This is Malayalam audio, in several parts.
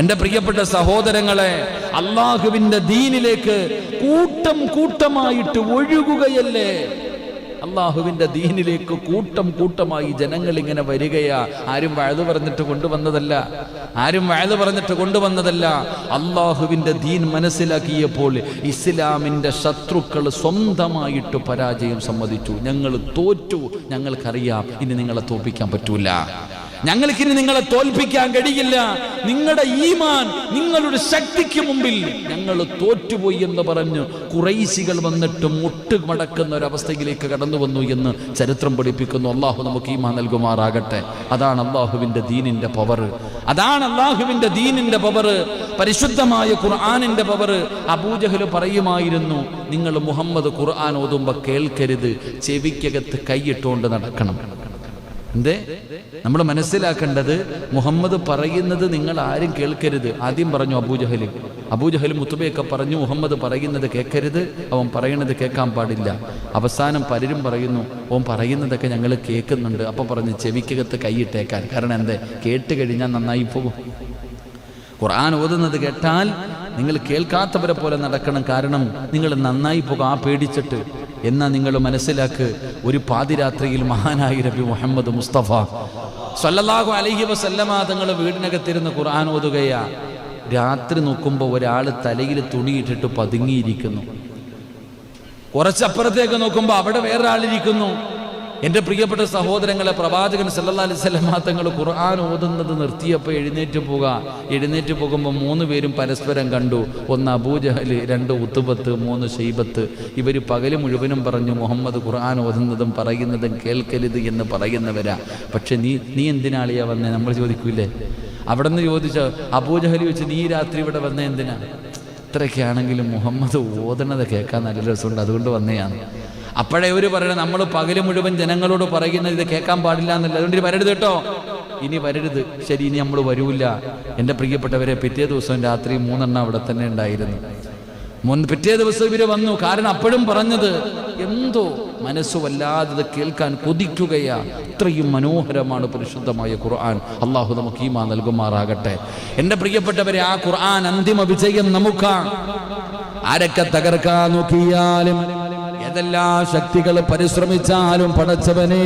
എൻ്റെ പ്രിയപ്പെട്ട സഹോദരങ്ങളെ, അള്ളാഹുവിൻ്റെ ദീനിലേക്ക് കൂട്ടം കൂട്ടമായിട്ട് ഒഴുകുകയല്ലേ. അള്ളാഹുവിൻ്റെ ദീനിലേക്ക് കൂട്ടം കൂട്ടമായി ജനങ്ങൾ ഇങ്ങനെ വരികയാ. ആരും വഅദ് പറഞ്ഞിട്ട് കൊണ്ടുവന്നതല്ല. അള്ളാഹുവിൻ്റെ ദീൻ മനസ്സിലാക്കിയപ്പോൾ ഇസ്ലാമിൻ്റെ ശത്രുക്കൾ സ്വന്തമായിട്ട് പരാജയം സമ്മതിച്ചു. ഞങ്ങൾ തോറ്റു, ഞങ്ങൾക്കറിയാം ഇനി നിങ്ങളെ തോൽപ്പിക്കാൻ പറ്റൂല, ഞങ്ങൾക്കിനി നിങ്ങളെ തോൽപ്പിക്കാൻ കഴിയില്ല, നിങ്ങളുടെ ഈമാൻ, നിങ്ങളുടെ ശക്തിക്ക് മുമ്പിൽ ഞങ്ങൾ തോറ്റുപോയി എന്ന് പറഞ്ഞ് ഖുറൈശികൾ വന്നിട്ട് മുട്ടുമടക്കുന്ന ഒരവസ്ഥയിലേക്ക് കടന്നു വന്നു എന്ന് ചരിത്രം പഠിപ്പിക്കുന്നു. അള്ളാഹു നമുക്ക് ഈമാൻ നൽകുമാറാകട്ടെ. അതാണ് അള്ളാഹുവിൻ്റെ ദീനിൻ്റെ പവർ, പരിശുദ്ധമായ ഖുർആനിൻ്റെ പവർ. അബൂജഹൽ പറയുമായിരുന്നു, നിങ്ങൾ മുഹമ്മദ് ഖുർആൻ ഓതുമ്പോൾ കേൾക്കരുത്, ചെവിക്കകത്ത് കൈയിട്ടുകൊണ്ട് നടക്കണം. എന്തേ നമ്മൾ മനസ്സിലാക്കേണ്ടത്, മുഹമ്മദ് പറയുന്നത് നിങ്ങൾ ആരും കേൾക്കരുത്. ആദ്യം പറഞ്ഞു അബൂജഹൽ മുത്തുബയൊക്കെ പറഞ്ഞു മുഹമ്മദ് പറയുന്നത് കേൾക്കരുത്, അവൻ പറയുന്നത് കേൾക്കാൻ പാടില്ല. അവസാനം പലരും പറയുന്നു അവൻ പറയുന്നതൊക്കെ ഞങ്ങൾ കേൾക്കുന്നുണ്ട്. അപ്പം പറഞ്ഞു ചെവിക്കകത്ത് കൈയിട്ടേക്കാൻ. കാരണം എന്തേ, കേട്ട് കഴിഞ്ഞാൽ നന്നായി പോകും. ഖുർആൻ ഓതുന്നത് കേട്ടാൽ നിങ്ങൾ കേൾക്കാത്തവരെ പോലെ നടക്കണം, കാരണം നിങ്ങൾ നന്നായി പോകും ആ പേടിച്ചിട്ട്. എന്നാൽ നിങ്ങൾ മനസ്സിലാക്ക്, ഒരു പാതിരാത്രിയിൽ മഹാനായ നബി മുഹമ്മദ് മുസ്തഫ സല്ലല്ലാഹു അലൈഹി വസല്ലമ തങ്ങൾ വീടിനകത്തിരുന്ന് ഖുർആൻ ഓതുകയാ. രാത്രി നോക്കുമ്പോൾ ഒരാൾ തലയിൽ തുണിയിട്ടിട്ട് പതുങ്ങിയിരിക്കുന്നു. കുറച്ചപ്പുറത്തേക്ക് നോക്കുമ്പോൾ അവിടെ വേറൊരാളിരിക്കുന്നു. എൻ്റെ പ്രിയപ്പെട്ട സഹോദരങ്ങളെ, പ്രവാചകൻ സല്ലല്ലാഹു അലൈഹി വസല്ലം തങ്ങൾ ഖുർആൻ ഓതുന്നത് നിർത്തിയപ്പോൾ എഴുന്നേറ്റ് പോകുമ്പോൾ 3 പേരും പരസ്പരം കണ്ടു. 1 അബൂജഹൽ, 2 ഉത്ബത്ത്, 3 ശൈബത്ത്. ഇവർ പകല് മുഴുവനും പറഞ്ഞു മുഹമ്മദ് ഖുർആൻ ഓതുന്നതും പറയുന്നതും കേൾക്കരുത് എന്ന് പറയുന്നവരാ. പക്ഷെ നീ എന്തിനാളിയാ വന്നേ നമ്മൾ ചോദിക്കൂലേ? അവിടെ നിന്ന് ചോദിച്ച അബൂജഹൽ ചോദിച്ചു, നീ രാത്രി ഇവിടെ വന്നേ എന്തിനാ? ഇത്രയൊക്കെയാണെങ്കിലും മുഹമ്മദ് ഓതണത് കേൾക്കാൻ നല്ല രസമുണ്ട്, അതുകൊണ്ട് വന്നതാണ്. അപ്പോഴേ ഒരു പറയണം, നമ്മൾ പകല് മുഴുവൻ ജനങ്ങളോട് പറയുന്നത് ഇത് കേൾക്കാൻ പാടില്ല എന്നല്ല, അതുകൊണ്ട് ഇനി വരരുത് കേട്ടോ, ഇനി വരരുത്. ശരി, ഇനി നമ്മൾ വരൂല്ല. എൻ്റെ പ്രിയപ്പെട്ടവരെ, പിറ്റേ ദിവസം രാത്രി 3 എണ്ണം അവിടെ തന്നെ ഉണ്ടായിരുന്നു. പിറ്റേ ദിവസം ഇവര് വന്നു. കാരണം അപ്പോഴും പറഞ്ഞത് എന്തോ മനസ്സു വല്ലാതെ കേൾക്കാൻ കൊതിക്കുകയാ. ഇത്രയും മനോഹരമാണ് പരിശുദ്ധമായ ഖുർആൻ. അള്ളാഹു നമുക്ക് ഈമാൻ നൽകുമാറാകട്ടെ. എൻ്റെ പ്രിയപ്പെട്ടവരെ, ആ ഖുർആൻ അന്തിമ വിജയം നമുക്കാണ്. ആരൊക്കെ തകർക്കാൻ നോക്കിയാലും, ഏതെല്ലാ ശക്തികൾ പരിശ്രമിച്ചാലും പടച്ചവനെ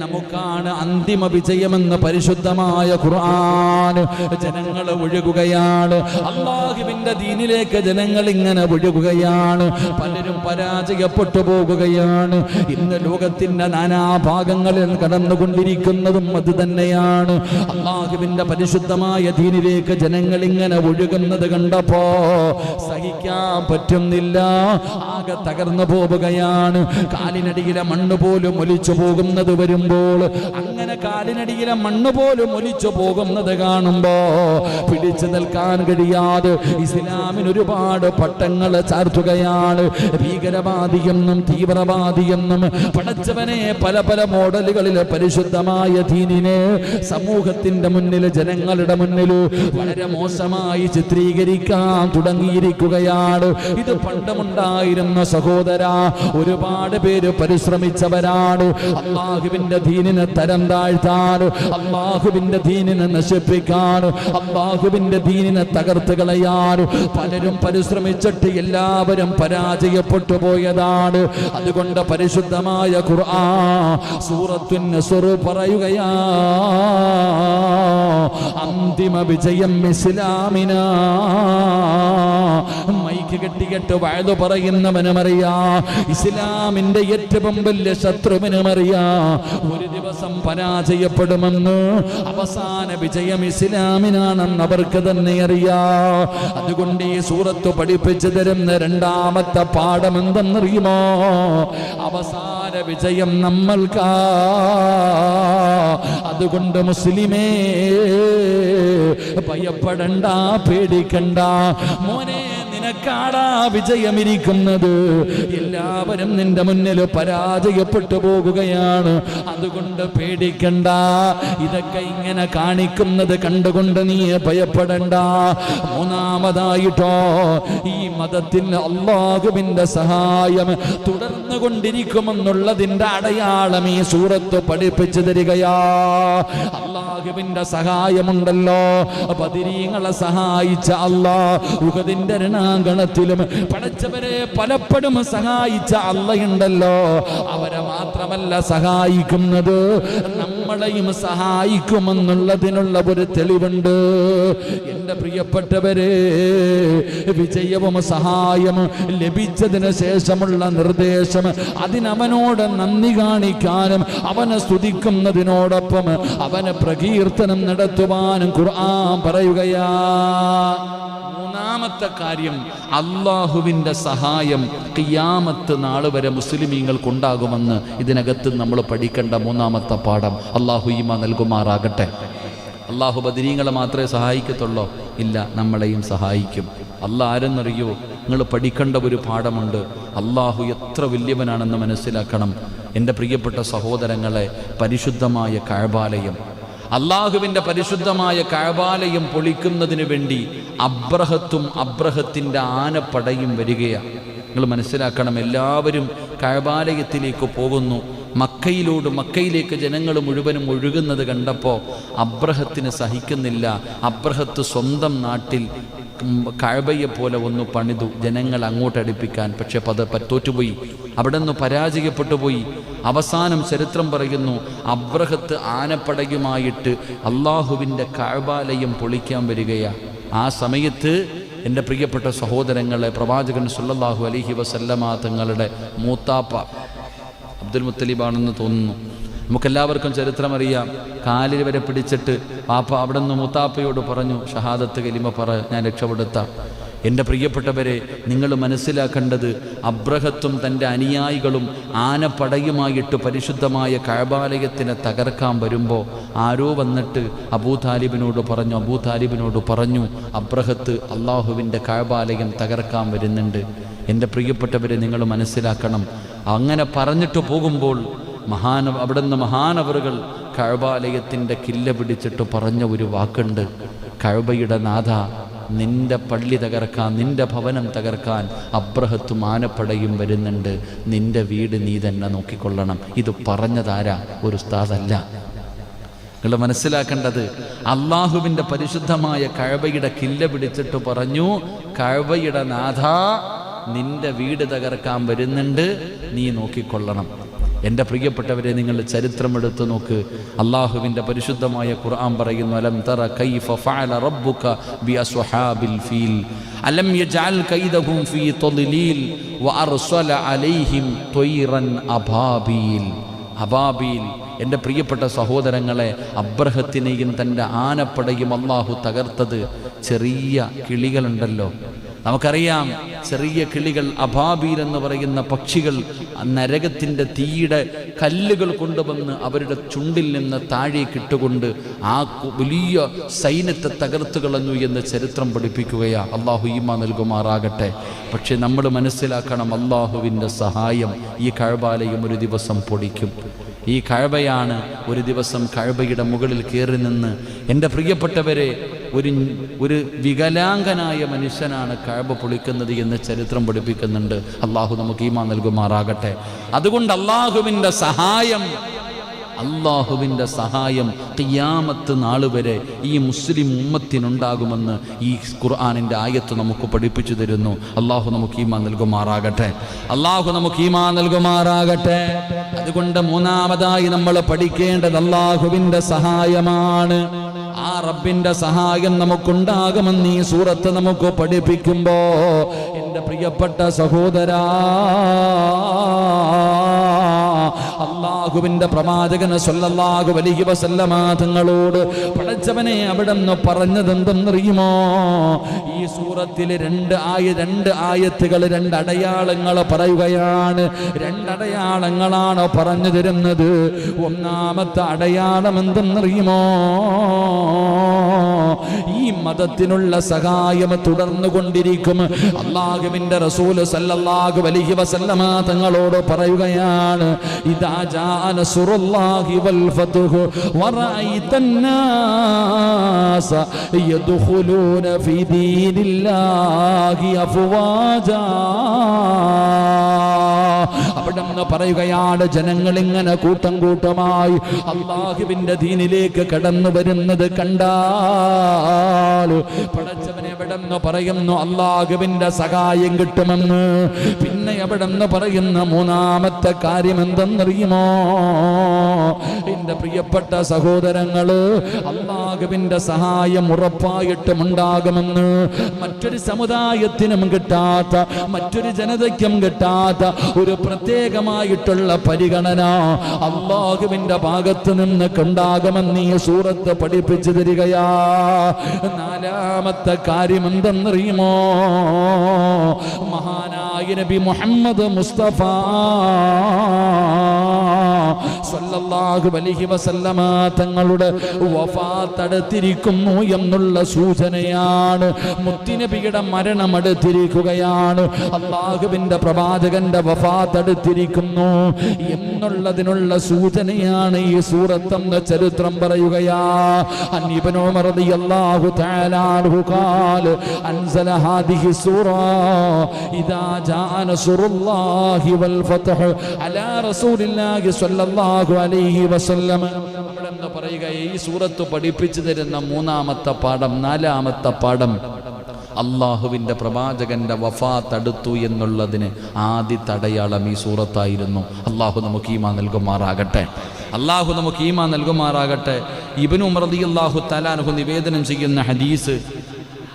നമുക്കാണ് അന്തിമ വിജയമെന്ന് പരിശുദ്ധമായ ഖുർആൻ. ജനങ്ങൾ ഒഴുകുകയാണ്, അല്ലാഹുവിന്റെ ദീനിലേക്ക് ജനങ്ങൾ ഇങ്ങനെ ഒഴുകുകയാണ്. പലരും പരാജയപ്പെട്ടു പോകുകയാണ്. ഇന്ന് ലോകത്തിന്റെ നാനാഭാഗങ്ങളിൽ കടന്നുകൊണ്ടിരിക്കുന്നതും അത് തന്നെയാണ്. അല്ലാഹുവിന്റെ പരിശുദ്ധമായ ദീനിലേക്ക് ജനങ്ങൾ ഇങ്ങനെ ഒഴുകുന്നത് കണ്ടപ്പോ സഹിക്കാൻ പറ്റുന്നില്ല. ആകെ തകർന്നു പോവുകയാണ്. കാലിനടിയിലെ മണ്ണ് പോലും ഒലിച്ചു പോകുന്നത് വരുമ്പോൾ, അങ്ങനെ കാലിനടിയിലെ മണ്ണ് പോലും ഒലിച്ചു പോകുന്നത് കാണുമ്പോ പിടിച്ചു നിൽക്കാൻ കഴിയാതെ ഇസ്ലാമിന് ഒരുപാട് പട്ടങ്ങൾ ചാർത്തുകയാണ്. ഭീകരവാദിയെന്നും തീവ്രവാദിയെന്നും പടച്ചവനെ പല പല മോഡലുകളിൽ പരിശുദ്ധമായ ദീനിനെ സമൂഹത്തിന്റെ മുന്നിൽ, ജനങ്ങളുടെ മുന്നിൽ വളരെ മോശമായി ചിത്രീകരിക്കാൻ തുടങ്ങിയിരിക്കുകയാണ്. ഇത് പണ്ടുമുണ്ടായിരുന്ന സഹോദര, ഒരുപാട് പേര് പരിശ്രമിച്ചവരാണ് അല്ലാഹുവിന്റെ ദീനിനെ തരം താഴ്ത്താൻ, അല്ലാഹുവിന്റെ ദീനിനെ നശിപ്പിക്കാൻ, അല്ലാഹുവിന്റെ ദീനിനെ തകർത്ത് കളയാൻ പലരും പരിശ്രമിച്ചിട്ട് എല്ലാവരും പരാജയപ്പെട്ടു പോയതാണ്. അതുകൊണ്ട് പരിശുദ്ധമായ ഖുർആൻ സൂറത്തുൻ നസ്ർ പറയുകയാ, അന്തിമ വിജയം ഇസ്ലാമിനാ. മൈക്ക് കെട്ടിക്കെട്ട് വഅദ് പറയുന്നവനുമറിയാ, ഇസ്ലാമിന്റെ ഏറ്റവും വലിയ ശത്രുവിനുമറിയാ ഒരു ദിവസം പരാജയപ്പെടുമെന്ന്. അവസാന വിജയം ഇസ്ലാമിനാണെന്ന് അവർക്ക് തന്നെ അറിയാ. അതുകൊണ്ട് ഈ സൂറത്ത് പഠിപ്പിച്ചു തരുന്ന 2ാമത്തെ പാഠം എന്തെന്നറിയുമോ? അവസാന വിജയം നമ്മൾക്കാ. അതുകൊണ്ട് മുസ്ലിമേ, ഭയപ്പെടണ്ട, പേടിക്കണ്ട മോനെ. നിനക്കാടാ വിജയമിരിക്കുന്നത്. എല്ലാവരും നിന്റെ മുന്നിൽ പരാജയപ്പെട്ടു പോകുകയാണ്. അതുകൊണ്ട് പേടിക്കണ്ട. ഇതൊക്കെ ഇങ്ങനെ കാണിക്കുന്നത് കണ്ടുകൊണ്ട് നീ ഭയപ്പെടണ്ട. മൂന്നാമതായിട്ടോ, ഈ മതത്തിൽ അല്ലാഹുവിന്റെ സഹായം തുടർന്നു കൊണ്ടിരിക്കുമെന്നുള്ളതിന്റെ അടയാളം ഈ സൂറത്ത് പഠിപ്പിച്ചു തരികയാ. അല്ലാഹുവിന്റെ സഹായമുണ്ടല്ലോ. ബദരീങ്ങളെ സഹായിച്ച അല്ലാഹ് ഉഹദിന്റെ രണാങ്കണത്തിലും പടച്ചവരെ പലപ്പോഴും സഹായിച്ച അല്ലാഹുണ്ടല്ലോ. അവരെ മാത്രമല്ല സഹായിക്കുന്നത്, നമ്മളെയും സഹായിക്കുമെന്നുള്ളതിനുള്ള ഒരു തെളിവുണ്ട്. എന്റെ പ്രിയപ്പെട്ടവരെ, വിജയവും സഹായം ലഭിച്ചതിന് ശേഷമുള്ള നിർദ്ദേശം അതിനവനോട് നന്ദി കാണിക്കാനും അവനെ സ്തുതിക്കുന്നതിനോടൊപ്പം അവനെ പ്രകീർത്തനം നടത്തുവാനും ഖുർആൻ പറയുകയാ. മൂന്നാമത്തെ കാര്യം, അല്ലാഹുവിന്റെ സഹായം ഖിയാമത്ത് നാൾ വരെ മുസ്ലിമീങ്ങൾക്കുണ്ടാകുമെന്ന് ഇതിനകത്ത് നമ്മൾ പഠിക്കേണ്ട മൂന്നാമത്തെ പാഠം. അല്ലാഹു ഈമാൻ നൽകുമാറാകട്ടെ. അല്ലാഹു ബദരീങ്ങളെ മാത്രമേ സഹായിക്കത്തുള്ളൂ? ഇല്ല, നമ്മളെയും സഹായിക്കും. അല്ലാഹ് ആരെന്നറിയോ? നിങ്ങൾ പഠിക്കേണ്ട ഒരു പാഠമുണ്ട്. അല്ലാഹു എത്ര വലിയവനാണെന്ന് മനസ്സിലാക്കണം. എൻ്റെ പ്രിയപ്പെട്ട സഹോദരങ്ങളെ, പരിശുദ്ധമായ കഅബാലയം, അല്ലാഹുവിൻ്റെ പരിശുദ്ധമായ കഅബാലയം പൊളിക്കുന്നതിന് വേണ്ടി അബ്രഹത്തും അബ്രഹത്തിൻ്റെ ആനപ്പടയും വരികയാണ്. നിങ്ങൾ മനസ്സിലാക്കണം, എല്ലാവരും കഅബാലയത്തിലേക്ക് പോകുന്നു. മക്കയിലേക്ക് ജനങ്ങൾ മുഴുവനും ഒഴുകുന്നത് കണ്ടപ്പോൾ അബ്രഹത്തിന് സഹിക്കുന്നില്ല. അബ്രഹത്ത് സ്വന്തം നാട്ടിൽ കഅബയെ പോലെ ഒന്ന് പണിതു ജനങ്ങൾ അങ്ങോട്ടടുപ്പിക്കാൻ. പക്ഷെ തോറ്റുപോയി, അവിടെ നിന്ന് പരാജയപ്പെട്ടു പോയി. അവസാനം ചരിത്രം പറയുന്നു, അബ്രഹത്ത് ആനപ്പടയുമായിട്ട് അല്ലാഹുവിൻ്റെ കഅബാലയം പൊളിക്കാൻ വരികയാണ്. ആ സമയത്ത് എൻ്റെ പ്രിയപ്പെട്ട സഹോദരങ്ങളെ, പ്രവാചകൻ സല്ലല്ലാഹു അലൈഹി വസല്ലമ തങ്ങളുടെ മൂത്താപ്പ അബ്ദുൽ മുത്തലിബാണെന്ന് തോന്നുന്നു. നമുക്കെല്ലാവർക്കും ചരിത്രമറിയാം. കാലിൽ വരെ പിടിച്ചിട്ട് പാപ്പ അവിടെ നിന്ന് മൂത്താപ്പയോട് പറഞ്ഞു, ഷഹാദത്ത് കലിമ പറ, ഞാൻ രക്ഷപ്പെടുത്താം. എൻ്റെ പ്രിയപ്പെട്ടവരെ, നിങ്ങൾ മനസ്സിലാക്കേണ്ടത്, അബ്രഹത്തും തൻ്റെ അനുയായികളും ആനപ്പടയുമായിട്ട് പരിശുദ്ധമായ കഅബാലയത്തിനെ തകർക്കാൻ വരുമ്പോൾ ആരോ വന്നിട്ട് അബൂതാലിബിനോട് പറഞ്ഞു, അബ്രഹത്ത് അല്ലാഹുവിൻ്റെ കഅബാലയം തകർക്കാൻ വരുന്നുണ്ട്. എൻ്റെ പ്രിയപ്പെട്ടവരെ, നിങ്ങൾ മനസ്സിലാക്കണം. അങ്ങനെ പറഞ്ഞിട്ട് പോകുമ്പോൾ അവിടുന്ന് മഹാനവറുകൾ കഅബാലയത്തിൻ്റെ കില്ല പിടിച്ചിട്ട് പറഞ്ഞ ഒരു വാക്കുണ്ട്, കഅബയുടെ നാഥ, നിന്റെ പള്ളി തകർക്കാൻ, നിന്റെ ഭവനം തകർക്കാൻ അബ്രഹത്തും ആനപ്പടയും വരുന്നുണ്ട്. നിന്റെ വീട് നീ തന്നെ നോക്കിക്കൊള്ളണം. ഇത് പറഞ്ഞതാരാ? ഒരു ഉസ്താദല്ല. നിങ്ങൾ മനസ്സിലാക്കേണ്ടത്, അള്ളാഹുവിൻ്റെ പരിശുദ്ധമായ കഅബയുടെ കില്ല പിടിച്ചിട്ട് പറഞ്ഞു, കഅബയുടെ നാഥ, നിന്റെ വീട് തകർക്കാൻ വരുന്നുണ്ട്, നീ നോക്കിക്കൊള്ളണം. എൻ്റെ പ്രിയപ്പെട്ടവരെ, നിങ്ങൾ ചരിത്രമെടുത്ത് നോക്ക്. അള്ളാഹുവിൻ്റെ പരിശുദ്ധമായ ഖുർആൻ പറയുന്നു, അലം തറ കൈഫ ഫഅല റബ്ബുക ബിഅസ്ഹാബിൽ ഫീൽ അലം യജഅൽ കൈദഹും ഫീ തദ്ലീൽ വഅർസല അലൈഹിം ത്വയ്റൻ അബാബീൽ. അബാബീൽ, എൻ്റെ പ്രിയപ്പെട്ട സഹോദരങ്ങളെ, അബ്രഹത്തിനെയും തൻ്റെ ആനപ്പടയും അള്ളാഹു തകർത്തത് ചെറിയ കിളികളുണ്ടല്ലോ. നമുക്കറിയാം, ചെറിയ കിളികൾ, അബാബീൽ എന്ന് പറയുന്ന പക്ഷികൾ നരകത്തിൻ്റെ തീയുടെ കല്ലുകൾ കൊണ്ടുവന്ന് അവരുടെ ചുണ്ടിൽ നിന്ന് താഴേക്കിട്ടുകൊണ്ട് ആ വലിയ സൈന്യത്തെ തകർത്തു കളഞ്ഞു എന്ന് ചരിത്രം പഠിപ്പിക്കുകയാണ്. അള്ളാഹു ഈമാൻ നൽകുമാറാകട്ടെ. പക്ഷെ നമ്മൾ മനസ്സിലാക്കണം, അള്ളാഹുവിൻ്റെ സഹായം ഈ കഅബാലയം ഒരു ദിവസം പൊടിക്കും. ഈ കഅബയാണ് ഒരു ദിവസം കഅബയുടെ മുകളിൽ കയറി നിന്ന്, എൻ്റെ പ്രിയപ്പെട്ടവരെ, ഒരു വികലാംഗനായ മനുഷ്യനാണ് കഅബ പൊളിക്കുന്നത് എന്ന് ചരിത്രം പഠിപ്പിക്കുന്നുണ്ട്. അള്ളാഹു നമുക്ക് ഈമാൻ നൽകുമാറാകട്ടെ. അതുകൊണ്ട് അള്ളാഹുവിൻ്റെ സഹായം ഖിയാമത്ത് നാൾ വരെ ഈ മുസ്ലിം ഉമ്മത്തിനുണ്ടാകുമെന്ന് ഈ ഖുർആനിൻ്റെ ആയത്ത് നമുക്ക് പഠിപ്പിച്ചു തരുന്നു. അള്ളാഹു നമുക്ക് ഈമാൻ നൽകുമാറാകട്ടെ. അതുകൊണ്ട് മൂന്നാമതായി നമ്മൾ പഠിക്കേണ്ടത് അള്ളാഹുവിൻ്റെ സഹായമാണ്. ആ റബ്ബിന്റെ സഹായം നമുക്കുണ്ടാകുമെന്ന് ഈ സൂറത്ത് നമുക്ക് പഠിപ്പിക്കുമ്പോ, എൻ്റെ പ്രിയപ്പെട്ട സഹോദരാ, അല്ലാഹുവിന്റെ പ്രവാചകൻ സല്ലല്ലാഹു അലൈഹി വസല്ലമ തങ്ങളോട് പടച്ചവനെ അവിടുന്ന് പറഞ്ഞതെന്തെന്നറിയുമോ? ഈ സൂറത്തിൽ രണ്ട് ആയത്തുകൾ, രണ്ട് അടയാളങ്ങൾ പറയുകയാണ്. രണ്ടടയാളങ്ങളാണ് പറഞ്ഞു തരുന്നത്. ഒന്നാമത്തെ അടയാളം എന്തെന്നറിയുമോ? ഈ മതത്തിനുള്ള സഹായം തുടർന്നുകൊണ്ടിരിക്കും. അല്ലാഹുവിന്റെ റസൂൽ സല്ലല്ലാഹു അലൈഹി വസല്ലമ തങ്ങളോട് പറയുകയാണ്, ഇദാ ജാ നസ്റുല്ലാഹി വൽ ഫത്ഹു വറഅയ്തന്നാസ യദ്ഖുലൂന ഫീ ദീനില്ലാഹി അഫ്വാജാ. അവിടെന്ന് പറയുകയാണ്, ജനങ്ങൾ ഇങ്ങനെ കൂട്ടം കൂട്ടമായി അല്ലാഹുവിന്റെ ദീനിലേക്ക് കടന്നു വരുന്നത് കണ്ടാൽ പടച്ചവനെ എവിടെന്ന് പറയുന്നു അല്ലാഹുവിന്റെ സഹായം കിട്ടുമെന്ന്. പിന്നെ എവിടെന്ന് പറയുന്ന മൂന്നാമത്തെ കാര്യം എന്തെന്നറിയുമോ? എന്റെ പ്രിയപ്പെട്ട സഹോദരങ്ങള്, അല്ലാഹുവിന്റെ സഹായം ഉറപ്പായിട്ടും ഉണ്ടാകുമെന്ന്. മറ്റൊരു സമുദായത്തിനും കിട്ടാത്ത, മറ്റൊരു ജനതയ്ക്കും കിട്ടാത്ത ഒരു പ്രത്യേകമായിട്ടുള്ള പരിഗണന അല്ലാഹുവിന്റെ ഭാഗത്ത് നിന്ന് ഉണ്ടാകുമെന്ന് ഈ സൂറത്ത് പഠിപ്പിച്ചു തരികയാ. നാലാമത്തെ കാര്യം എന്തെന്നറിയുമോ? മഹാനായ നബി മുഹമ്മദ് മുസ്തഫ സല്ലല്ലാഹു അലൈഹി വസല്ലമ തങ്ങളുടെ വഫാത്ത് അടുത്തിരിക്കുന്നു എന്നുള്ള സൂചനയാണ്. മുത്തുനബിയുടെ മരണം അടുത്തിരിക്കുകയാണ്. അല്ലാഹുവിന്റെ പ്രവാചകന്റെ വഫാത്ത് അടുത്തിരിക്കുന്നു എന്നുള്ളതിനുള്ള സൂചനയാണ് ഈ സൂറത്തെന്ന് ചരിത്രം പറയുകയാ. അൻ ഇബ്നു ഉമർ റളിയല്ലാഹു തആല അൻഹു ഖാല അൻസല ഹാദിഹി സൂറ ഇദാ ജാ നസ്റുല്ലാഹി വൽ ഫത്ഹ് അലാ റസൂലില്ലാഹി സ്വല്ലല്ലാഹു അലൈഹി വസല്ലം. എന്ന് പറയുക, ഈ സൂറത്ത് പഠിപ്പിച്ചു തരുന്ന മൂന്നാമത്തെ പാഠം, നാലാമത്തെ പാഠം, അള്ളാഹുവിൻ്റെ പ്രവാചകന്റെ വഫാത്ത് അടുത്തു എന്നുള്ളതിന് ആദ്യത്തെ അടയാളം ഈ സൂറത്തായിരുന്നു. അള്ളാഹു നമുക്ക് ഈമാൻ നൽകുമാറാകട്ടെ. അള്ളാഹു നമുക്ക് ഈമാൻ നൽകുമാറാകട്ടെ. ഇബ്നു ഉമർ റളിയല്ലാഹു തആല അൻഹു നിവേദനം ചെയ്യുന്ന ഹദീസ്,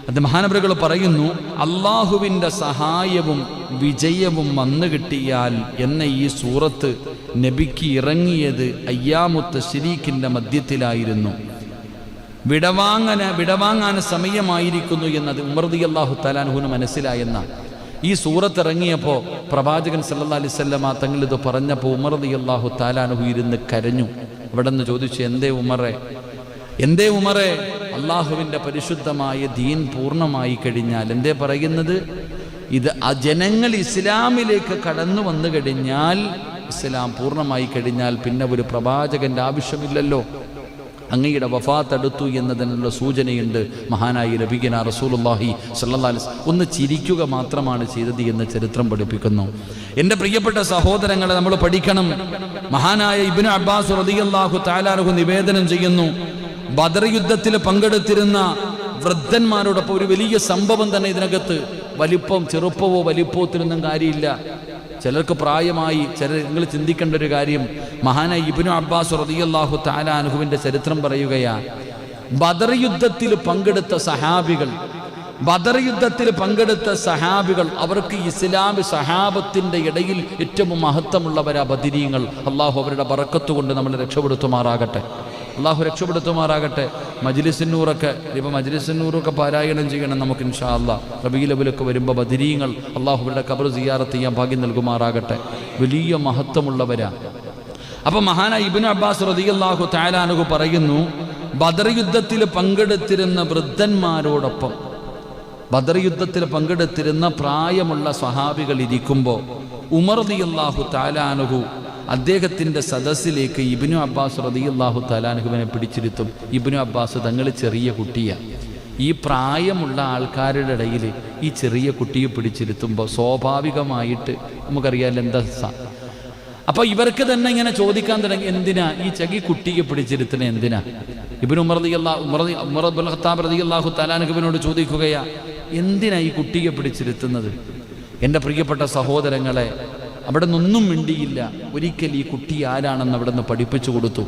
അത് മഹാനവറുകൾ പറയുന്നു, അള്ളാഹുവിൻ്റെ സഹായവും വിജയവും വന്നു കിട്ടിയാൽ എന്ന ഈ സൂറത്ത് നബിക്ക് ഇറങ്ങിയത് അയ്യാമുത്ത് ശരീക്കിൻ്റെ മധ്യത്തിലായിരുന്നു. വിടവാങ്ങാൻ സമയമായിരിക്കുന്നു എന്നത് ഉമർ റളിയല്ലാഹു തആല അൻഹുവിന് മനസ്സിലായെന്ന ഈ സൂറത്ത് ഇറങ്ങിയപ്പോൾ പ്രവാചകൻ സല്ലല്ലാഹു അലൈഹി വസല്ലമ തങ്ങൾ ഇത് പറഞ്ഞപ്പോൾ ഉമർ റളിയല്ലാഹു തആല അൻഹു ഇരുന്ന് കരഞ്ഞു. അവിടെ നിന്ന് ചോദിച്ചു, എന്തേ ഉമറേ, അള്ളാഹുവിൻ്റെ പരിശുദ്ധമായ ദീൻ പൂർണ്ണമായി കഴിഞ്ഞാൽ, എന്തേ പറയുന്നത്? ഇത് ജനങ്ങൾ ഇസ്ലാമിലേക്ക് കടന്നു വന്നു കഴിഞ്ഞാൽ, ഇസ്ലാം പൂർണ്ണമായി കഴിഞ്ഞാൽ പിന്നെ ഒരു പ്രവാചകന്റെ ആവശ്യമില്ലല്ലോ. അങ്ങയുടെ വഫാത്ത് അടുത്തു എന്നതിനുള്ള സൂചനയുണ്ട്. മഹാനായ നബിയുനാ റസൂലുള്ളാഹി സ്വല്ലല്ലാഹു അലൈഹി വസല്ലം ഒന്ന് ചിരിക്കുക മാത്രമാണ് ചെയ്തത് എന്ന് ചരിത്രം പഠിപ്പിക്കുന്നു. എൻ്റെ പ്രിയപ്പെട്ട സഹോദരങ്ങളെ, നമ്മൾ പഠിക്കണം. മഹാനായ ഇബ്നു അബ്ബാസ് റളിയല്ലാഹു തആല അൻഹു നിവേദനം ചെയ്യുന്നു, ബദർ യുദ്ധത്തിൽ പങ്കെടുത്തിരുന്ന വൃദ്ധന്മാരോടൊപ്പം ഒരു വലിയ സംഭവം തന്നെ ഇതിനകത്ത്. ചെറുപ്പമോ വലിപ്പത്തിനൊന്നും കാര്യമില്ല. ചിലർക്ക് പ്രായമായി, നിങ്ങൾ ചിന്തിക്കേണ്ട ഒരു കാര്യം, മഹാനായ ഇബ്നു അബ്ബാസ് റളിയല്ലാഹു തആല അൻഹുവിന്റെ ചരിത്രം പറയുകയാ. ബദർ യുദ്ധത്തിൽ പങ്കെടുത്ത സഹാബികൾ അവർക്ക് ഇസ്ലാം സഹാബത്തിന്റെ ഇടയിൽ ഏറ്റവും മഹത്വമുള്ളവരാ ബദരീങ്ങൾ. അള്ളാഹു അവരുടെ ബറക്കത്ത് കൊണ്ട് നമ്മളെ രക്ഷപ്പെടുത്തുമാറാകട്ടെ. മജ്ലിസുന്നൂറൊക്കെ ഇപ്പോൾ മജ്ലിസുന്നൂറൊക്കെ പാരായണം ചെയ്യണം നമുക്ക് ഇൻഷാ അല്ലാഹ്. റബീഉൽ അവ്വലൊക്കെ വരുമ്പോൾ ബദരീങ്ങൾ അള്ളാഹു അവരുടെ ഖബർ സിയാറത്ത് ചെയ്യാൻ ഭാഗ്യം നൽകുമാറാകട്ടെ. വലിയ മഹത്വമുള്ളവരാ. അപ്പം മഹാനായ ഇബ്നു അബ്ബാസ് റളിയല്ലാഹു തആല അൻഹു പറയുന്നു, ബദർ യുദ്ധത്തിൽ പങ്കെടുത്തിരുന്ന വൃദ്ധന്മാരോടൊപ്പം, ബദർ യുദ്ധത്തിൽ പങ്കെടുത്തിരുന്ന പ്രായമുള്ള സ്വഹാബികൾ ഇരിക്കുമ്പോൾ ഉമർ റളിയല്ലാഹു തആല അൻഹു അദ്ദേഹത്തിൻ്റെ സദസ്സിലേക്ക് ഇബ്നു അബ്ബാസ് റളിയല്ലാഹു തആല അൻഹുവിനെ പിടിച്ചിരുത്തും. ഇബ്നു അബ്ബാസ് തങ്ങൾ ചെറിയ കുട്ടിയാണ്. ഈ പ്രായമുള്ള ആൾക്കാരുടെ ഇടയിൽ ഈ ചെറിയ കുട്ടിയെ പിടിച്ചിരുത്തുമ്പോൾ സ്വാഭാവികമായിട്ട് നമുക്കറിയാമല്ലോ എന്താ. അപ്പോൾ ഇവർക്ക് തന്നെ ഇങ്ങനെ ചോദിക്കാൻ തുടങ്ങി, എന്തിനാ ഈ കുട്ടിയെ പിടിച്ചിരുത്തണേ, എന്തിനാ? ഇബ്നു ഉമർ ഇബ്നുൽ ഖത്താബ് റളിയല്ലാഹു തആല അൻഹുവിനോട് ചോദിക്കുകയാ, എന്തിനാ ഈ കുട്ടിയെ പിടിച്ചിരുത്തുന്നത്? എൻ്റെ പ്രിയപ്പെട്ട സഹോദരങ്ങളെ, അവിടെ നിന്നൊന്നും മിണ്ടിയില്ല. ഒരിക്കൽ ഈ കുട്ടി ആരാണെന്ന് അവിടെ നിന്ന് പഠിപ്പിച്ചു കൊടുത്തു.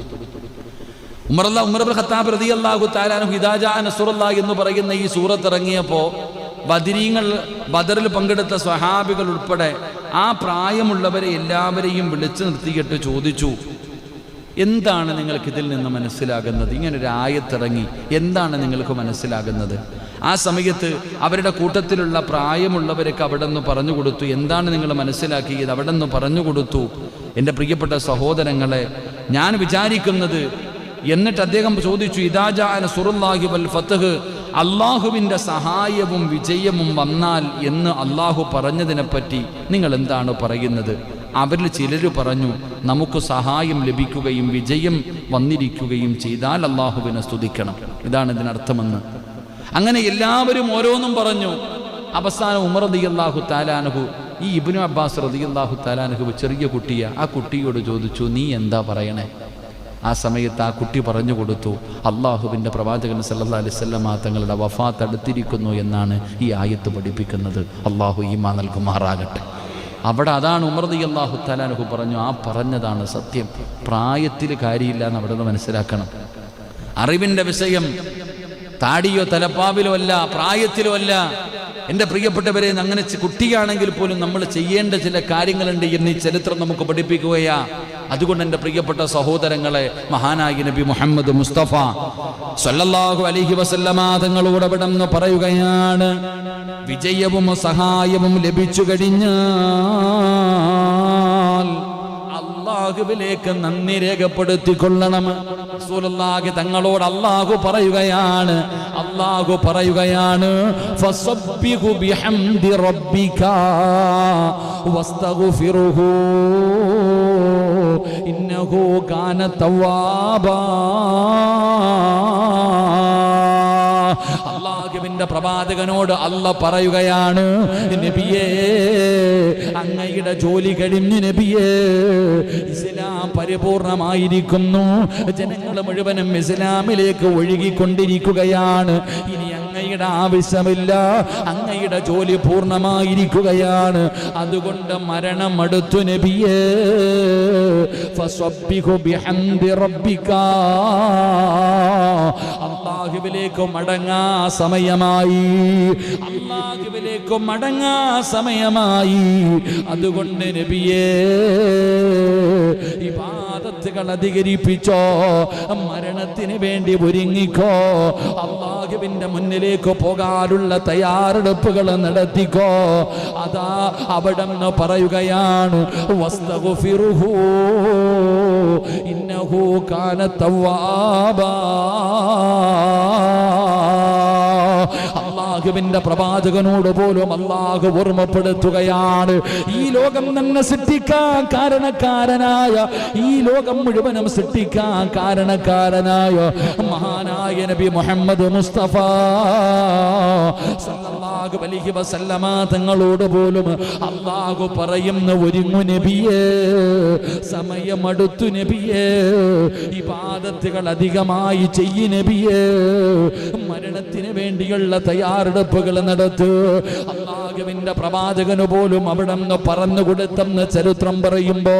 ഉമർ ഇബ്നുൽ ഖത്താബ് റളിയല്ലാഹു തആല അൻഹു ഇദാ ജാ നസ്റുല്ലാഹി എന്ന് പറയുന്ന ഈ സൂറത്ത് ഇറങ്ങിയപ്പോൾ ബദറിൽ പങ്കെടുത്ത സ്വഹാബികൾ ഉൾപ്പെടെ ആ പ്രായമുള്ളവരെ എല്ലാവരെയും വിളിച്ചു നിർത്തിയിട്ട് ചോദിച്ചു, എന്താണ് നിങ്ങൾക്ക് ഇതിൽ നിന്ന് മനസ്സിലാകുന്നത്? ഇങ്ങനൊരു ആയത്തിറങ്ങി, എന്താണ് നിങ്ങൾക്ക് മനസ്സിലാകുന്നത്? ആ സമയത്ത് അവരുടെ കൂട്ടത്തിലുള്ള പ്രായമുള്ളവരൊക്കെ അവിടെ നിന്ന് പറഞ്ഞു കൊടുത്തു. എന്താണ് നിങ്ങൾ മനസ്സിലാക്കിയത്? അവിടെ നിന്ന് പറഞ്ഞു കൊടുത്തു. എൻ്റെ പ്രിയപ്പെട്ട സഹോദരങ്ങളെ, ഞാൻ വിചാരിക്കുന്നത്, എന്നിട്ട് അദ്ദേഹം ചോദിച്ചു, ഇദാ ജാ നസ്റുല്ലാഹി വൽ ഫത്ഹ് അള്ളാഹുവിൻ്റെ സഹായവും വിജയവും വന്നാൽ എന്ന് അള്ളാഹു പറഞ്ഞതിനെപ്പറ്റി നിങ്ങൾ എന്താണ് പറയുന്നത്? അവരിൽ ചിലർ പറഞ്ഞു, നമുക്ക് സഹായം ലഭിക്കുകയും വിജയം വന്നിരിക്കുകയും ചെയ്താൽ അള്ളാഹുവിനെ സ്തുതിക്കണം, ഇതാണ് ഇതിനർത്ഥമെന്ന്. അങ്ങനെ എല്ലാവരും ഓരോന്നും പറഞ്ഞു. അവസാനം ഉമർ റളിയല്ലാഹു തആല അൻഹു ഈ ഇബ്നു അബ്ബാസ് റളിയല്ലാഹു തആല അൻഹു ചെറിയ കുട്ടിയെ ആ കുട്ടിയോട് ചോദിച്ചു, നീ എന്താ പറയണേ? ആ സമയത്ത് ആ കുട്ടി പറഞ്ഞു കൊടുത്തു, അള്ളാഹുവിൻ്റെ പ്രവാചകൻ സല്ലല്ലാഹു അലൈഹി വസല്ലം തങ്ങളുടെ വഫാത്ത് അടുത്തിരിക്കുന്നു എന്നാണ് ഈ ആയത്ത് പഠിപ്പിക്കുന്നത്. അള്ളാഹു ഈമാൻ നൽകുമാറാകട്ടെ. അവിടെ അതാണ് ഉമർ റളിയല്ലാഹു തആല അൻഹു പറഞ്ഞു, ആ പറഞ്ഞതാണ് സത്യം. പ്രായത്തിൽ കാര്യമില്ല എന്ന് അവിടെ നിന്ന് മനസ്സിലാക്കണം. അറിവിൻ്റെ വിഷയം താടിയോ തലപ്പാവിലോ അല്ല, പ്രായത്തിലോ അല്ല. എൻ്റെ പ്രിയപ്പെട്ടവരെ, അങ്ങനെ കുട്ടിയാണെങ്കിൽ പോലും നമ്മൾ ചെയ്യേണ്ട ചില കാര്യങ്ങളുണ്ട് എന്ന് ഈ ചരിത്രം നമുക്ക് പഠിപ്പിക്കുകയാ. അതുകൊണ്ട് എൻ്റെ പ്രിയപ്പെട്ട സഹോദരങ്ങളെ, മഹാനായ നബി മുഹമ്മദ് മുസ്തഫ സല്ലല്ലാഹു അലൈഹി വസല്ലമ തങ്ങളോട് അവിടുന്ന് പറയുകയാണ്, വിജയവും സഹായവും ലഭിച്ചു കഴിഞ്ഞാൽ അല്ലാഹുവിലേക്ക് നന്ദി രേഖപ്പെടുത്തിക്കൊള്ളണം. റസൂലുള്ളാഹി തങ്ങളോട് അല്ലാഹു പറയുകയാണ് ഫസബ്ബിഹു ബിഹംദി റബ്ബിക വസ്തഗ്ഫിറുഹു ഇന്നഹു കാന തവ്വാബാ. അല്ലാഹുവിന്റെ പ്രവാചകനോട് അല്ലാഹ് പറയുകയാണ്, നബിയേ, അങ്ങയുടെ ജോലി കഴിഞ്ഞു നബിയേ, ഇസ്ലാം പരിപൂർണമായിരിക്കുന്നു, ജനങ്ങൾ മുഴുവനും ഇസ്ലാമിലേക്ക് ഒഴുകിക്കൊണ്ടിരിക്കുകയാണ്. ഇനി അങ്ങയുടെ ആവശ്യമില്ല, അങ്ങയുടെ ജോലി പൂർണ്ണമായിരിക്കുകയാണ്. അതുകൊണ്ട് മരണം അടുത്തു നബിയേ, ഫസബ്ബിഹു ബിഹംദി റബ്ബിക. അല്ലാഹുവിലേക്ക് മടങ്ങാ സമയമായി, അല്ലാഹുവിലേക്ക് മടങ്ങാ സമയമായി. അതുകൊണ്ട് നബിയേ, ഇബാദത്തുകൾ അധികരിപ്പിച്ചോ, മരണത്തിന് വേണ്ടി ഒരുങ്ങിക്കോ, അല്ലാഹുവിന്റെ മുന്നിലേക്ക് പോകാനുള്ള തയ്യാറെടുപ്പുകൾ നടത്തിക്കോ. അതാ അവിടെന്ന് പറയുകയാണ്, വസ്തഗ്ഫിറുഹു ഇന്നഹു കാന തവ്വാബാ. അല്ലാഹുവിന്റെ പ്രവാചകനോട് പോലും അല്ലാഹു ഓർമ്മപ്പെടുത്തുകയാണ്, ഈ ലോകം തന്നെ സൃഷ്ടിക്കാൻ കാരണക്കാരനായ, ഈ ലോകം മുഴുവനും സൃഷ്ടിക്കാൻ കാരണക്കാരനായ മഹാനായ നബി മുഹമ്മദ് മുസ്തഫ സല്ലല്ലാഹു അലൈഹി വസല്ലമ തങ്ങളോട് പോലും അല്ലാഹു പറയുന്ന, ഒരുങ്ങു നബിയേ, സമയമടുത്തു നബിയേ, ഇബാദത്തുകൾ അധികമായി ചെയ്യ് നബിയേ, മരണത്തിന് വേണ്ടിയുള്ള തയ്യാറെടുപ്പുകൾ നടത്തു. അല്ലാഹുവിന്റെ പ്രവാചകന് പോലും അവിടെ നിന്ന് പറഞ്ഞു കൊടുത്തെന്ന് ചരിത്രം പറയുമ്പോ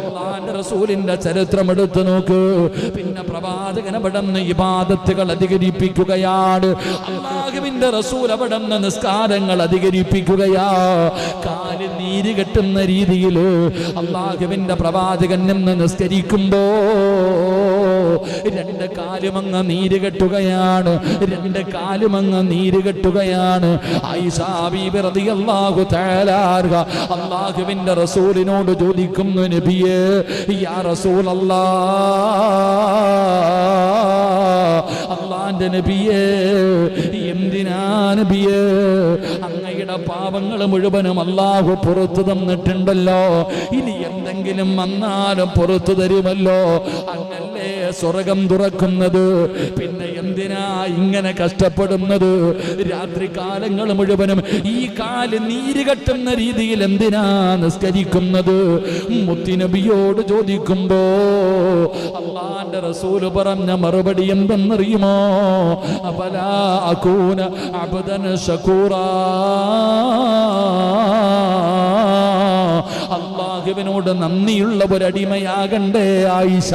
അല്ലാഹുവിന്റെ റസൂലിന്റെ ചരിത്രം എടുത്തു നോക്ക്. പിന്നെ പ്രവാചകൻ അവിടെ നിന്ന് ഇബാദത്തുകൾ അധികരിപ്പിക്കുകയാണ്. അല്ലാഹുവിന്റെ റസൂൽ അവിടെ നിന്ന് നിസ്കാരങ്ങൾ അധികരിപ്പിക്കുകയാ. കാല് നീര് കെട്ടുന്ന രീതിയിൽ അല്ലാഹുവിന്റെ പ്രവാചകൻ നിന്ന് നിസ്കരിക്കുമ്പോ രണ്ട് കാലുമങ്ങ് നീര് കെട്ടുകയാണ്, രണ്ട് കാലുമങ്ങ് നീര് കെട്ടുകയാണ്. ആയിഷാ ബീബി റളിയല്ലാഹു തആല അൻഹ അല്ലാഹുവിന്റെ റസൂലിനോട് ചോദിക്കുന്നു, നബിയേ, യാ റസൂലല്ലാഹ്, അല്ലാഹുവിന്റെ നബിയേ, എന്തിനാ നബിയേ, അങ്ങയുടെ പാപങ്ങൾ മുഴുവനും അല്ലാഹു പുറത്തു തന്നിട്ടുണ്ടല്ലോ, ഇനി എന്തെങ്കിലും വന്നാലും പുറത്തു തരുമല്ലോ, അങ്ങല്ലേ സ്വർഗം തുറക്കുന്നത്, പിന്നെ എന്തിനാ ഇങ്ങനെ കഷ്ടപ്പെടുന്നത്? രാത്രി കാലങ്ങൾ മുഴുവനും ഈ കാല് നീര് കെട്ടുന്ന രീതിയിൽ എന്തിനാ നിസ്കരിക്കുന്നത്? മുത്തുനബിയോട് ചോദിക്കുമ്പോ അല്ലാഹുവിന്റെ റസൂൽ പറഞ്ഞ മറുപടി എന്തെന്നറിയുമോ? അഫലാ അകൂന അബ്ദൻ ശകൂറാ, അല്ലാഹുവിനോട് നന്ദിയുള്ള ഒരടിമയാകണ്ടേ ആയിഷ.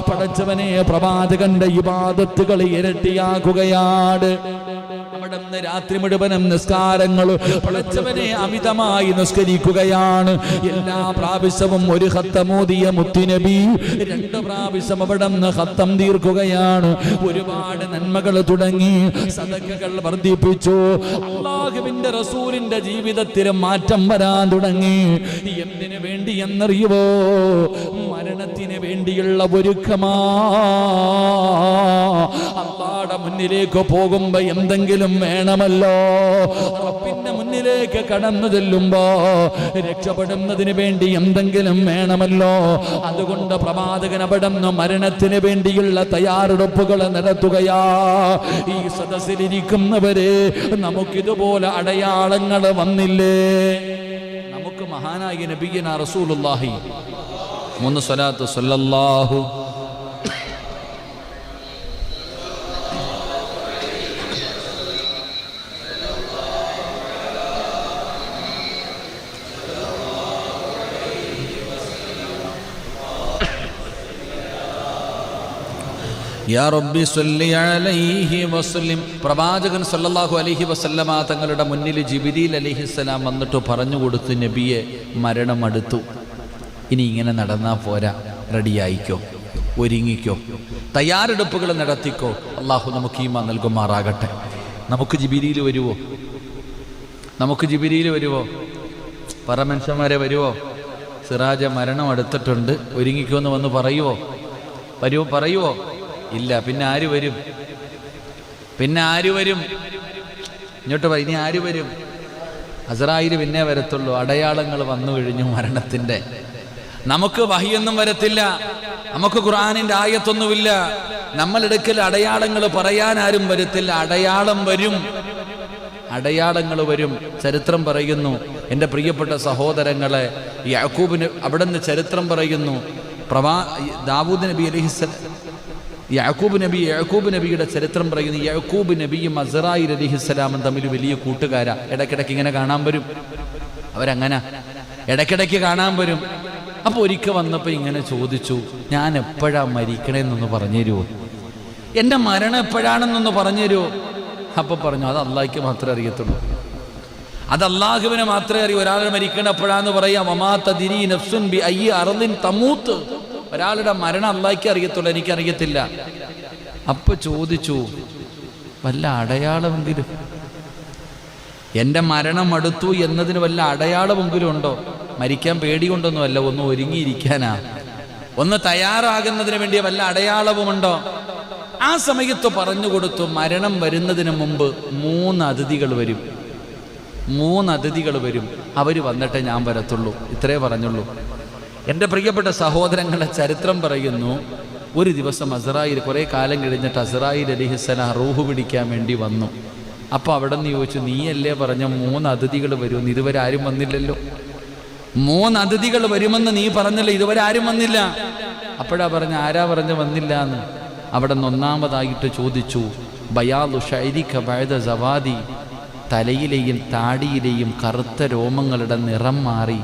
പടച്ചവനെ, പ്രവാചകന്റെ ഇബാദത്തുകൾ ഇരട്ടിയാക്കുകയാണ്. അവിടുന്ന് രാത്രി മുഴുവനും നിസ്കാരങ്ങൾ പടച്ചവനെ അമിതമായി നിസ്കരിക്കുകയാണ്. എല്ലാ പ്രാവശ്യവും ഒരു ഖത്തമോദിയ മുത്തുനബി 2 പ്രാവശ്യം അവിടുന്ന് ഖത്തം തീർക്കുകയാണ്. ഒരുപാട് നന്മകൾ തുടങ്ങി, സദഖകൾ വർദ്ധിപ്പിച്ചു. അല്ലാഹുവിന്റെ റസൂലിന്റെ ജീവിതത്തിൽ മാറ്റം വരാൻ തുടങ്ങി. എന്തിനു വേണ്ടി എന്നറിയുവോ? മരണത്തിന് വേണ്ടിയുള്ള ഒരുക്കമാ. അല്ലാഹുവിന്റെ മുന്നിലേക്ക് പോകുമ്പോ എന്തെങ്കിലും വേണമല്ലോ. റബ്ബിന്റെ മുന്നിലേക്ക് കടന്നു ചെല്ലുമ്പോ രക്ഷപ്പെടുന്നതിന് വേണ്ടി എന്തെങ്കിലും വേണമല്ലോ. അതുകൊണ്ട് പ്രവാചകൻ അവിടുന്ന് മരണത്തിന് വേണ്ടിയുള്ള തയ്യാറെടുപ്പുകൾ നടത്തുകയാ. ഈ സദസ്സിലിരിക്കുന്നവരെ നമുക്കിതുപോലെ അടയാളങ്ങൾ വന്നില്ലേ? നമുക്ക് മഹാനായ നബിയനാ റസൂലുള്ളാഹി മുന്ന് സ്വലാത്തു സല്ലല്ലാഹു യാ റബ്ബി സ്വല്ലി അലൈഹി വസല്ലം. പ്രവാചകൻ സല്ലല്ലാഹു അലൈഹി വസല്ലമ തങ്ങളുടെ മുന്നിൽ ജിബ്രീൽ അലൈഹിസ്സലാം വന്നിട്ട് പറഞ്ഞു കൊടുത്തു, നബിയെ മരണം അടുത്തു, ഇനി ഇങ്ങനെ നടന്നാ പോരാ, റെഡിയായിക്കോ, ഒരുങ്ങിക്കോ, തയ്യാറെടുപ്പുകൾ നടത്തിക്കോ. അള്ളാഹു നമുക്ക് ഈമാൻ നൽകുമാറാകട്ടെ. നമുക്ക് ജിബ്രീൽ വരുവോ? നമുക്ക് ജിബ്രീൽ വരുവോ? പറ മനുഷ്യന്മാരെ, വരുവോ? സിറാജ മരണം അടുത്തിട്ടുണ്ട്, ഒരുങ്ങിക്കോ എന്ന് വന്ന് പറയുവോ? വരുവോ? പറയുവോ? ഇല്ല. പിന്നെ ആര് വരും? പിന്നെ ആര് വരും? ഇങ്ങോട്ട് പറ, ഇനി ആര് വരും? അസ്രായീൽ പിന്നെ വരത്തുള്ളൂ. അടയാളങ്ങൾ വന്നു കഴിഞ്ഞു മരണത്തിന്റെ. നമുക്ക് വഹിയൊന്നും വരത്തില്ല, നമുക്ക് ഖുർആനിന്റെ ആയത്തൊന്നുമില്ല. നമ്മളെടുക്കൽ അടയാളങ്ങൾ പറയാൻ ആരും വരത്തില്ല. അടയാളം വരും, അടയാളങ്ങൾ വരും. ചരിത്രം പറയുന്നു, എൻ്റെ പ്രിയപ്പെട്ട സഹോദരങ്ങളെ, യാക്കൂബിന് അവിടുന്ന് ചരിത്രം പറയുന്നു. ദാവൂദ് നബി അലൈഹിസ്സലാം, യാക്കൂബ് നബിയുടെ ചരിത്രം പറയുന്നു. യാക്കൂബ് നബിയും അസ്രായീൽ അലൈഹിസ്സലാമും തമ്മിൽ വലിയ കൂട്ടുകാരാ. ഇടയ്ക്കിടയ്ക്ക് ഇങ്ങനെ കാണാൻ വരും. അവരങ്ങനെ ഇടയ്ക്കിടയ്ക്ക് കാണാൻ വരും. അപ്പോൾ ഒരിക്കൽ വന്നപ്പോൾ ഇങ്ങനെ ചോദിച്ചു, ഞാൻ എപ്പോഴാ മരിക്കണേന്നൊന്ന് പറഞ്ഞു തരുമോ? എൻ്റെ മരണം എപ്പോഴാണെന്നൊന്ന് പറഞ്ഞു തരുമോ? അപ്പോൾ പറഞ്ഞു, അത് അള്ളാഹ്ക്ക് മാത്രമേ അറിയത്തുള്ളൂ, അത് അള്ളാഹുവിനെ മാത്രമേ അറിയൂ. ഒരാൾ മരിക്കണ എപ്പോഴാന്ന് പറയാം. വമാ തദ്രീ നഫ്സുൻ ബി അയ്യി അർളിൻ തമൂത്ത്. ഒരാളുടെ മരണം അള്ളാഹ്ക്ക് അറിയത്തുള്ളൂ, എനിക്കറിയത്തില്ല. അപ്പൊ ചോദിച്ചു, വല്ല അടയാളമെങ്കിലും, എൻ്റെ മരണം അടുത്തു എന്നതിന് വല്ല അടയാളമെങ്കിലും ഉണ്ടോ? മരിക്കാൻ പേടി കൊണ്ടൊന്നുമല്ല, ഒന്ന് ഒരുങ്ങിയിരിക്കാനാ, ഒന്ന് തയ്യാറാകുന്നതിന് വേണ്ടി വല്ല അടയാളവുമുണ്ടോ? ആ സമയത്ത് പറഞ്ഞു കൊടുത്തു, മരണം വരുന്നതിന് മുമ്പ് 3 അതിഥികൾ വരും. 3 അതിഥികൾ വരും. അവർ വന്നിട്ടേ ഞാൻ വരത്തുള്ളൂ. ഇത്രേ പറഞ്ഞുള്ളൂ. എൻ്റെ പ്രിയപ്പെട്ട സഹോദരങ്ങളെ, ചരിത്രം പറയുന്നു, ഒരു ദിവസം അസ്രായീൽ, കുറേ കാലം കഴിഞ്ഞിട്ട് അസ്രായീൽ അലൈഹിസ്സലാം റൂഹ് പിടിക്കാൻ വേണ്ടി വന്നു. അപ്പോൾ അവിടെ നിന്ന് ചോദിച്ചു, നീയല്ലേ പറഞ്ഞ 3 അതിഥികൾ വരുമെന്ന്, ഇതുവരെ ആരും വന്നില്ലല്ലോ. 3 അതിഥികൾ വരുമെന്ന് നീ പറഞ്ഞല്ലോ, ഇതുവരെ ആരും വന്നില്ല. അപ്പോഴാ പറഞ്ഞ, ആരാ പറഞ്ഞ വന്നില്ല എന്ന്? അവിടെ നിന്ന് ഒന്നാമതായിട്ട് ചോദിച്ചു, ബയാദു ശൈരിക ബഅദ സവാദി, തലയിലെയും താടിയിലെയും കറുത്ത രോമങ്ങളുടെ നിറം മാറി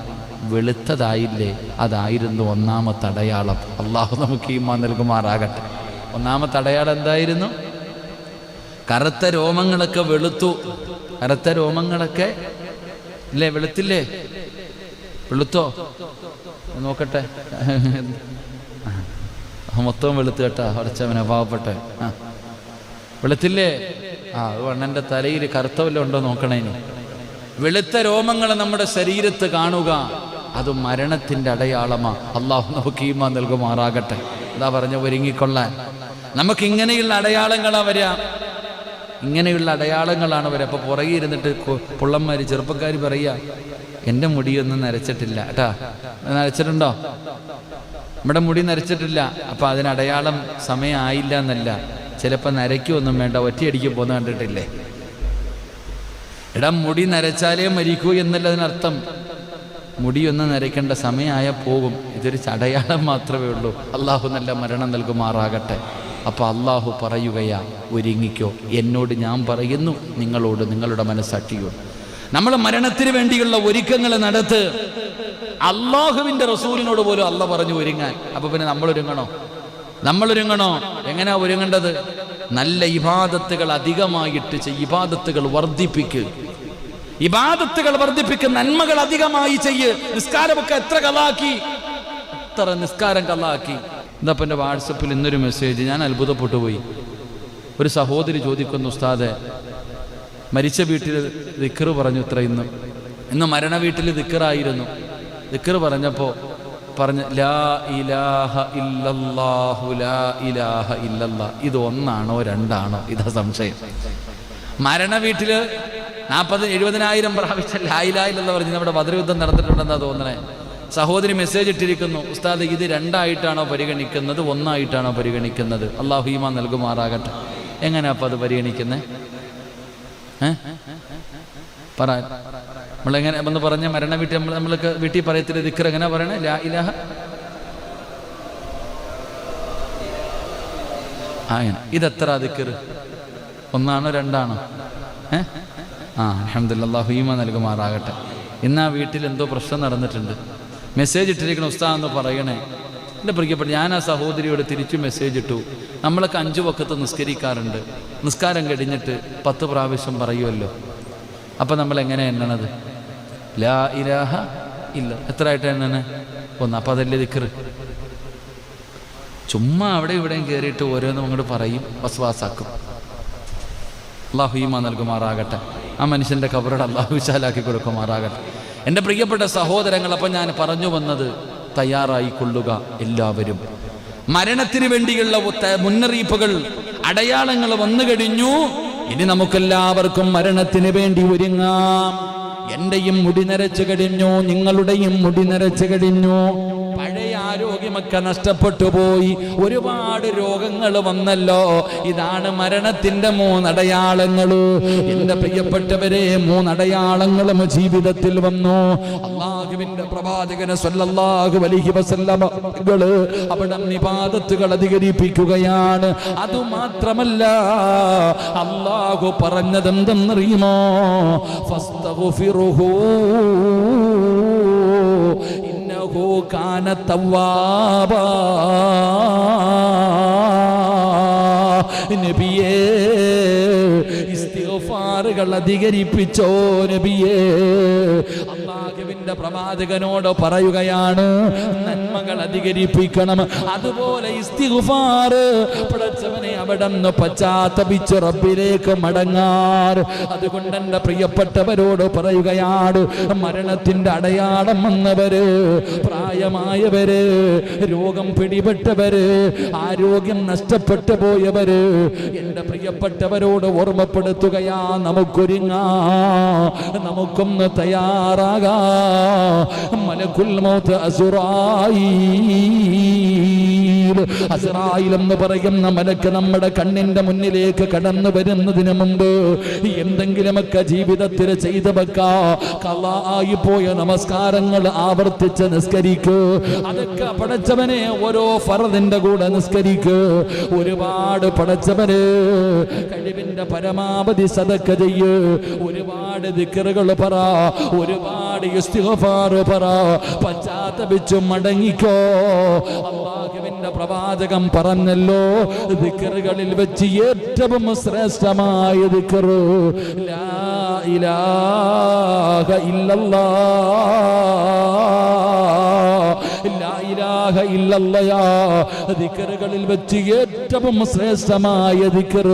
വെളുത്തതായില്ലേ, അതായിരുന്നു ഒന്നാമത്തെ അടയാളം. അള്ളാഹു നമുക്ക് ഈമാൻ നൽകുമാറാകട്ടെ. ഒന്നാമത്തെ അടയാളം എന്തായിരുന്നു? കറുത്ത രോമങ്ങളൊക്കെ വെളുത്തു. കറുത്ത രോമങ്ങളൊക്കെ ഇല്ലേ, വെളുത്തില്ലേ? വെളുത്തോ? നോക്കട്ടെ, മൊത്തം വെളുത്ത് കേട്ടാ, അടച്ചവനെ പാവപ്പെട്ടെ. വെളുത്തില്ലേ? വണ്ണൻ്റെ തലയിൽ കറുത്ത വല്ലതും ഉണ്ടോ നോക്കണേ. വെളുത്ത രോമങ്ങൾ നമ്മുടെ ശരീരത്ത് കാണുക, അത് മരണത്തിൻ്റെ അടയാളമാ. അള്ളാഹു നമുക്ക് ഈമാൻ നൽകുമാറാകട്ടെ. എന്താ പറഞ്ഞ, ഒരുങ്ങിക്കൊള്ളാൻ. നമുക്ക് ഇങ്ങനെയുള്ള അടയാളങ്ങളാ വരിക, ഇങ്ങനെയുള്ള അടയാളങ്ങളാണ് വരിക. അപ്പോൾ പുറകെ ഇരുന്നിട്ട് പുള്ളന്മാർ, ചെറുപ്പക്കാർ പറയുക, എൻ്റെ മുടിയൊന്നും നരച്ചിട്ടില്ല കേട്ടാ. നരച്ചിട്ടുണ്ടോ? നമ്മുടെ മുടി നരച്ചിട്ടില്ല. അപ്പം അതിനടയാളം സമയം ആയില്ല എന്നല്ല, ചിലപ്പോൾ നരയ്ക്കൊന്നും വേണ്ട, ഒറ്റയടിക്ക് പോകുന്ന കണ്ടിട്ടില്ലേ? ഇടം മുടി നരച്ചാലേ മരിക്കൂ എന്നല്ല അതിനർത്ഥം. മുടിയൊന്നും നരയ്ക്കേണ്ട സമയമായാൽ പോകും. ഇതൊരു അടയാളം മാത്രമേ ഉള്ളൂ. അള്ളാഹു നല്ല മരണം നൽകുമാറാകട്ടെ. അപ്പോൾ അള്ളാഹു പറയുകയാ, ഒരുങ്ങിക്കോ. എന്നോട് ഞാൻ പറയുന്നു, നിങ്ങളോട് നിങ്ങളുടെ മനസ്സാക്ഷിയോട്. നമ്മൾ മരണത്തിന് വേണ്ടിയുള്ള ഒരുക്കങ്ങൾ നടത്ത്. അള്ളാഹുവിൻ്റെ റസൂലിനോട് പോലും അള്ളാഹ് പറഞ്ഞു ഒരുങ്ങാൻ. അപ്പോൾ പിന്നെ നമ്മളൊരുങ്ങണോ? എങ്ങനെയാ ഒരുങ്ങേണ്ടത്? നല്ല ഇബാദത്തുകൾ അധികമായിട്ട് ഇബാദത്തുകൾ വർദ്ധിപ്പിക്കുക, നന്മകൾ അധികമായി ചെയ്യ്. നിസ്കാരമൊക്കെ എത്ര കലാക്കി, എത്ര നിസ്കാരം കലാക്കി. എന്താ എൻ്റെ വാട്സപ്പിൽ ഇന്നൊരു മെസ്സേജ്, ഞാൻ അത്ഭുതപ്പെട്ടു പോയി. ഒരു സഹോദരി ചോദിക്കുന്നു, ഉസ്താദെ, മരിച്ച വീട്ടിൽ ദിക്ർ പറഞ്ഞു ഇത്ര, ഇന്ന് മരണ വീട്ടിൽ ദിക്റായിരുന്നു. ദിക്ർ പറഞ്ഞപ്പോൾ ലാ ഇലാഹ ഇല്ലല്ലാഹു ലാ ഇലാഹ ഇല്ലല്ലാ. ഇത് ഒന്നാണോ രണ്ടാണോ? ഇതാ സംശയം. മരണ വീട്ടില് 40,000-70,000 പ്രാവശ്യം ലാ ഇലാഹ ഇല്ലല്ലാഹ് പറഞ്ഞ് നമ്മുടെ ബദർ യുദ്ധം നടന്നിട്ടുണ്ടെന്നാ തോന്നണേ. സഹോദരി മെസ്സേജ് ഇട്ടിരിക്കുന്നു, ഉസ്താദ് ഇത് രണ്ടായിട്ടാണോ പരിഗണിക്കുന്നത്, ഒന്നായിട്ടാണോ പരിഗണിക്കുന്നത്? അള്ളാഹു ഈമാൻ നൽകുമാറാകട്ടെ. എങ്ങനെയാ അപ്പം അത് പരിഗണിക്കുന്നത്? പറ. നമ്മളെങ്ങനെ ഒന്ന് പറഞ്ഞ മരണ വീട്ടിൽ നമ്മൾക്ക് വീട്ടിൽ പറയത്തില്ല ദിക്ർ എങ്ങനെ പറയണേ? ലാ ഇലാഹ. അങ്ങനെ ഇതെത്ര ദിക്ർ? ഒന്നാണോ രണ്ടാണോ? അൽഹംദുലില്ലാഹ്, അല്ലാഹു ഈമാൻ നൽകുമാറാകട്ടെ. ഇന്ന് ആ വീട്ടിൽ എന്തോ പ്രശ്നം നടന്നിട്ടുണ്ട്. മെസ്സേജ് ഇട്ടിരിക്കണം, ഉസ്താദ് എന്ന് പറയണേ. എൻ്റെ പ്രിയപ്പെട്ട, ഞാൻ ആ സഹോദരിയോട് തിരിച്ചു മെസ്സേജ് ഇട്ടു. നമ്മളൊക്കെ 5 വഖത്ത് നിസ്കരിക്കാറുണ്ട്. നിസ്കാരം കഴിഞ്ഞിട്ട് 10 പ്രാവശ്യം പറയുമല്ലോ. അപ്പം നമ്മൾ എങ്ങനെ എണ്ണണത്? ലാ ഇലാഹ ഇല്ല. എത്ര ആയിട്ട് എണ്ണണേ? 1. അപ്പം അതല്ലേ ദിക്ർ? ചുമ്മാ അവിടെ ഇവിടെയും കയറിയിട്ട് ഓരോന്നും അങ്ങോട്ട് പറയും, വസ്വാസാക്കും. അല്ലാഹു ഈമാൻ നൽകുമാറാകട്ടെ. ആ മനുഷ്യൻ്റെ ഖബറുടെ അല്ലാഹു വിശാലാക്കി കൊടുക്കുമാറാകട്ടെ. എൻ്റെ പ്രിയപ്പെട്ട സഹോദരങ്ങൾ, അപ്പം ഞാൻ പറഞ്ഞു വന്നത്, തയ്യാറായിക്കൊള്ളുക എല്ലാവരും. മരണത്തിന് വേണ്ടിയുള്ള മുന്നറിയിപ്പുകൾ, അടയാളങ്ങൾ വന്നു കഴിഞ്ഞു. ഇനി നമുക്കെല്ലാവർക്കും മരണത്തിന് വേണ്ടി ഒരുങ്ങാം. എന്റെയും മുടി നരച്ചു കഴിഞ്ഞു, നിങ്ങളുടെയും മുടി നരച്ചു കഴിഞ്ഞു. പഴയ ആരോഗ്യമൊക്കെ നഷ്ടപ്പെട്ടു പോയി. ഒരുപാട് രോഗങ്ങൾ വന്നല്ലോ. ഇതാണ് മരണത്തിന്റെ 3 അടയാളങ്ങൾ. എന്റെ പ്രിയപ്പെട്ടവരെ, 3 അടയാളങ്ങളും ജീവിതത്തിൽ വന്നു. അല്ലാഹുവിന്റെ പ്രവാചകൻ സ്വല്ലല്ലാഹു അലൈഹി വസല്ലം അവിടെ ഇബാദത്തുകൾ അധികരിപ്പിക്കുകയാണ്. അതുമാത്രമല്ല, അല്ലാഹു പറഞ്ഞതെന്തെന്നറിയുമോ? ഫസ്തഗ്ഫിറുഹു ഇന്നഹു കാന തവ്വാബാ. നബിയേ, ഇസ്തിഗ്ഫാറുകൾ അധികരിപ്പിച്ചോ നബിയേ. അല്ലാഹുവിന്റെ പ്രവാചകനോട് പറയുകയാണ്, നന്മകൾ അധികരിപ്പിക്കണം. അതുപോലെ ഇസ്തിഗ്ഫാർ, പടച്ചവനെ അവിടുന്ന് പശ്ചാത്തപിച്ച് റബ്ബിലേക്ക് മടങ്ങാർ. അതുകൊണ്ട് എൻ്റെ പ്രിയപ്പെട്ടവരോട് പറയുകയാണ്, മരണത്തിന്റെ അടയാളം വന്നവര്, പ്രായമായവര്, രോഗം പിടിപെട്ടവര്, ആരോഗ്യം നഷ്ടപ്പെട്ടു പോയവര്, എൻ്റെ പ്രിയപ്പെട്ടവരോട് ഓർമ്മപ്പെടുത്തുകയാ, നമുക്കൊരുങ്ങാ, നമുക്കൊന്ന് തയ്യാറാകാ. മലക്കുൽ മൗത്ത് അസ്റായീൽ എന്ന് പറയുന്ന മലക്ക് നമ്മുടെ കണ്ണിന്റെ മുന്നിലേക്ക് കടന്നു വരുന്നതിന് മുമ്പ് എന്തെങ്കിലുമൊക്കെ ജീവിതത്തിൽ ചെയ്തു വെക്കാ. ഖളായി പോയ നമസ്കാരങ്ങൾ ആവർത്തിച്ച് നിസ്കരിക്ക്. അതൊക്കെ പടച്ചവനെ ഓരോ ഫർദിന്റെ കൂടെ നിസ്കരിക്ക്. ഒരുപാട് പടച്ചവന് കഴിവിന്റെ പരമാവധി സദഖ ചെയ്യ്. ഒരുപാട് ദിക്റുകൾ പറ, ഒരുപാട് ഇസ്തിഗ്ഫാർ പറ, പശ്ചാത്തപിച്ചു മടങ്ങിക്കോ. അല്ലാഹുവിന്റെ പ്രവാചകൻ പറഞ്ഞല്ലോ, ദിക്റുകളിൽ വെച്ച് ഏറ്റവും ശ്രേഷ്ഠമായ ദിക്ർ ലാ ഇലാഹ ഇല്ലല്ലാഹ്. ലാ ഇലാഹ ഇല്ലല്ലാഹ് ദിക്റുകളിൽ വെച്ച് ഏറ്റവും ശ്രേഷ്ഠമായ ദിക്ർ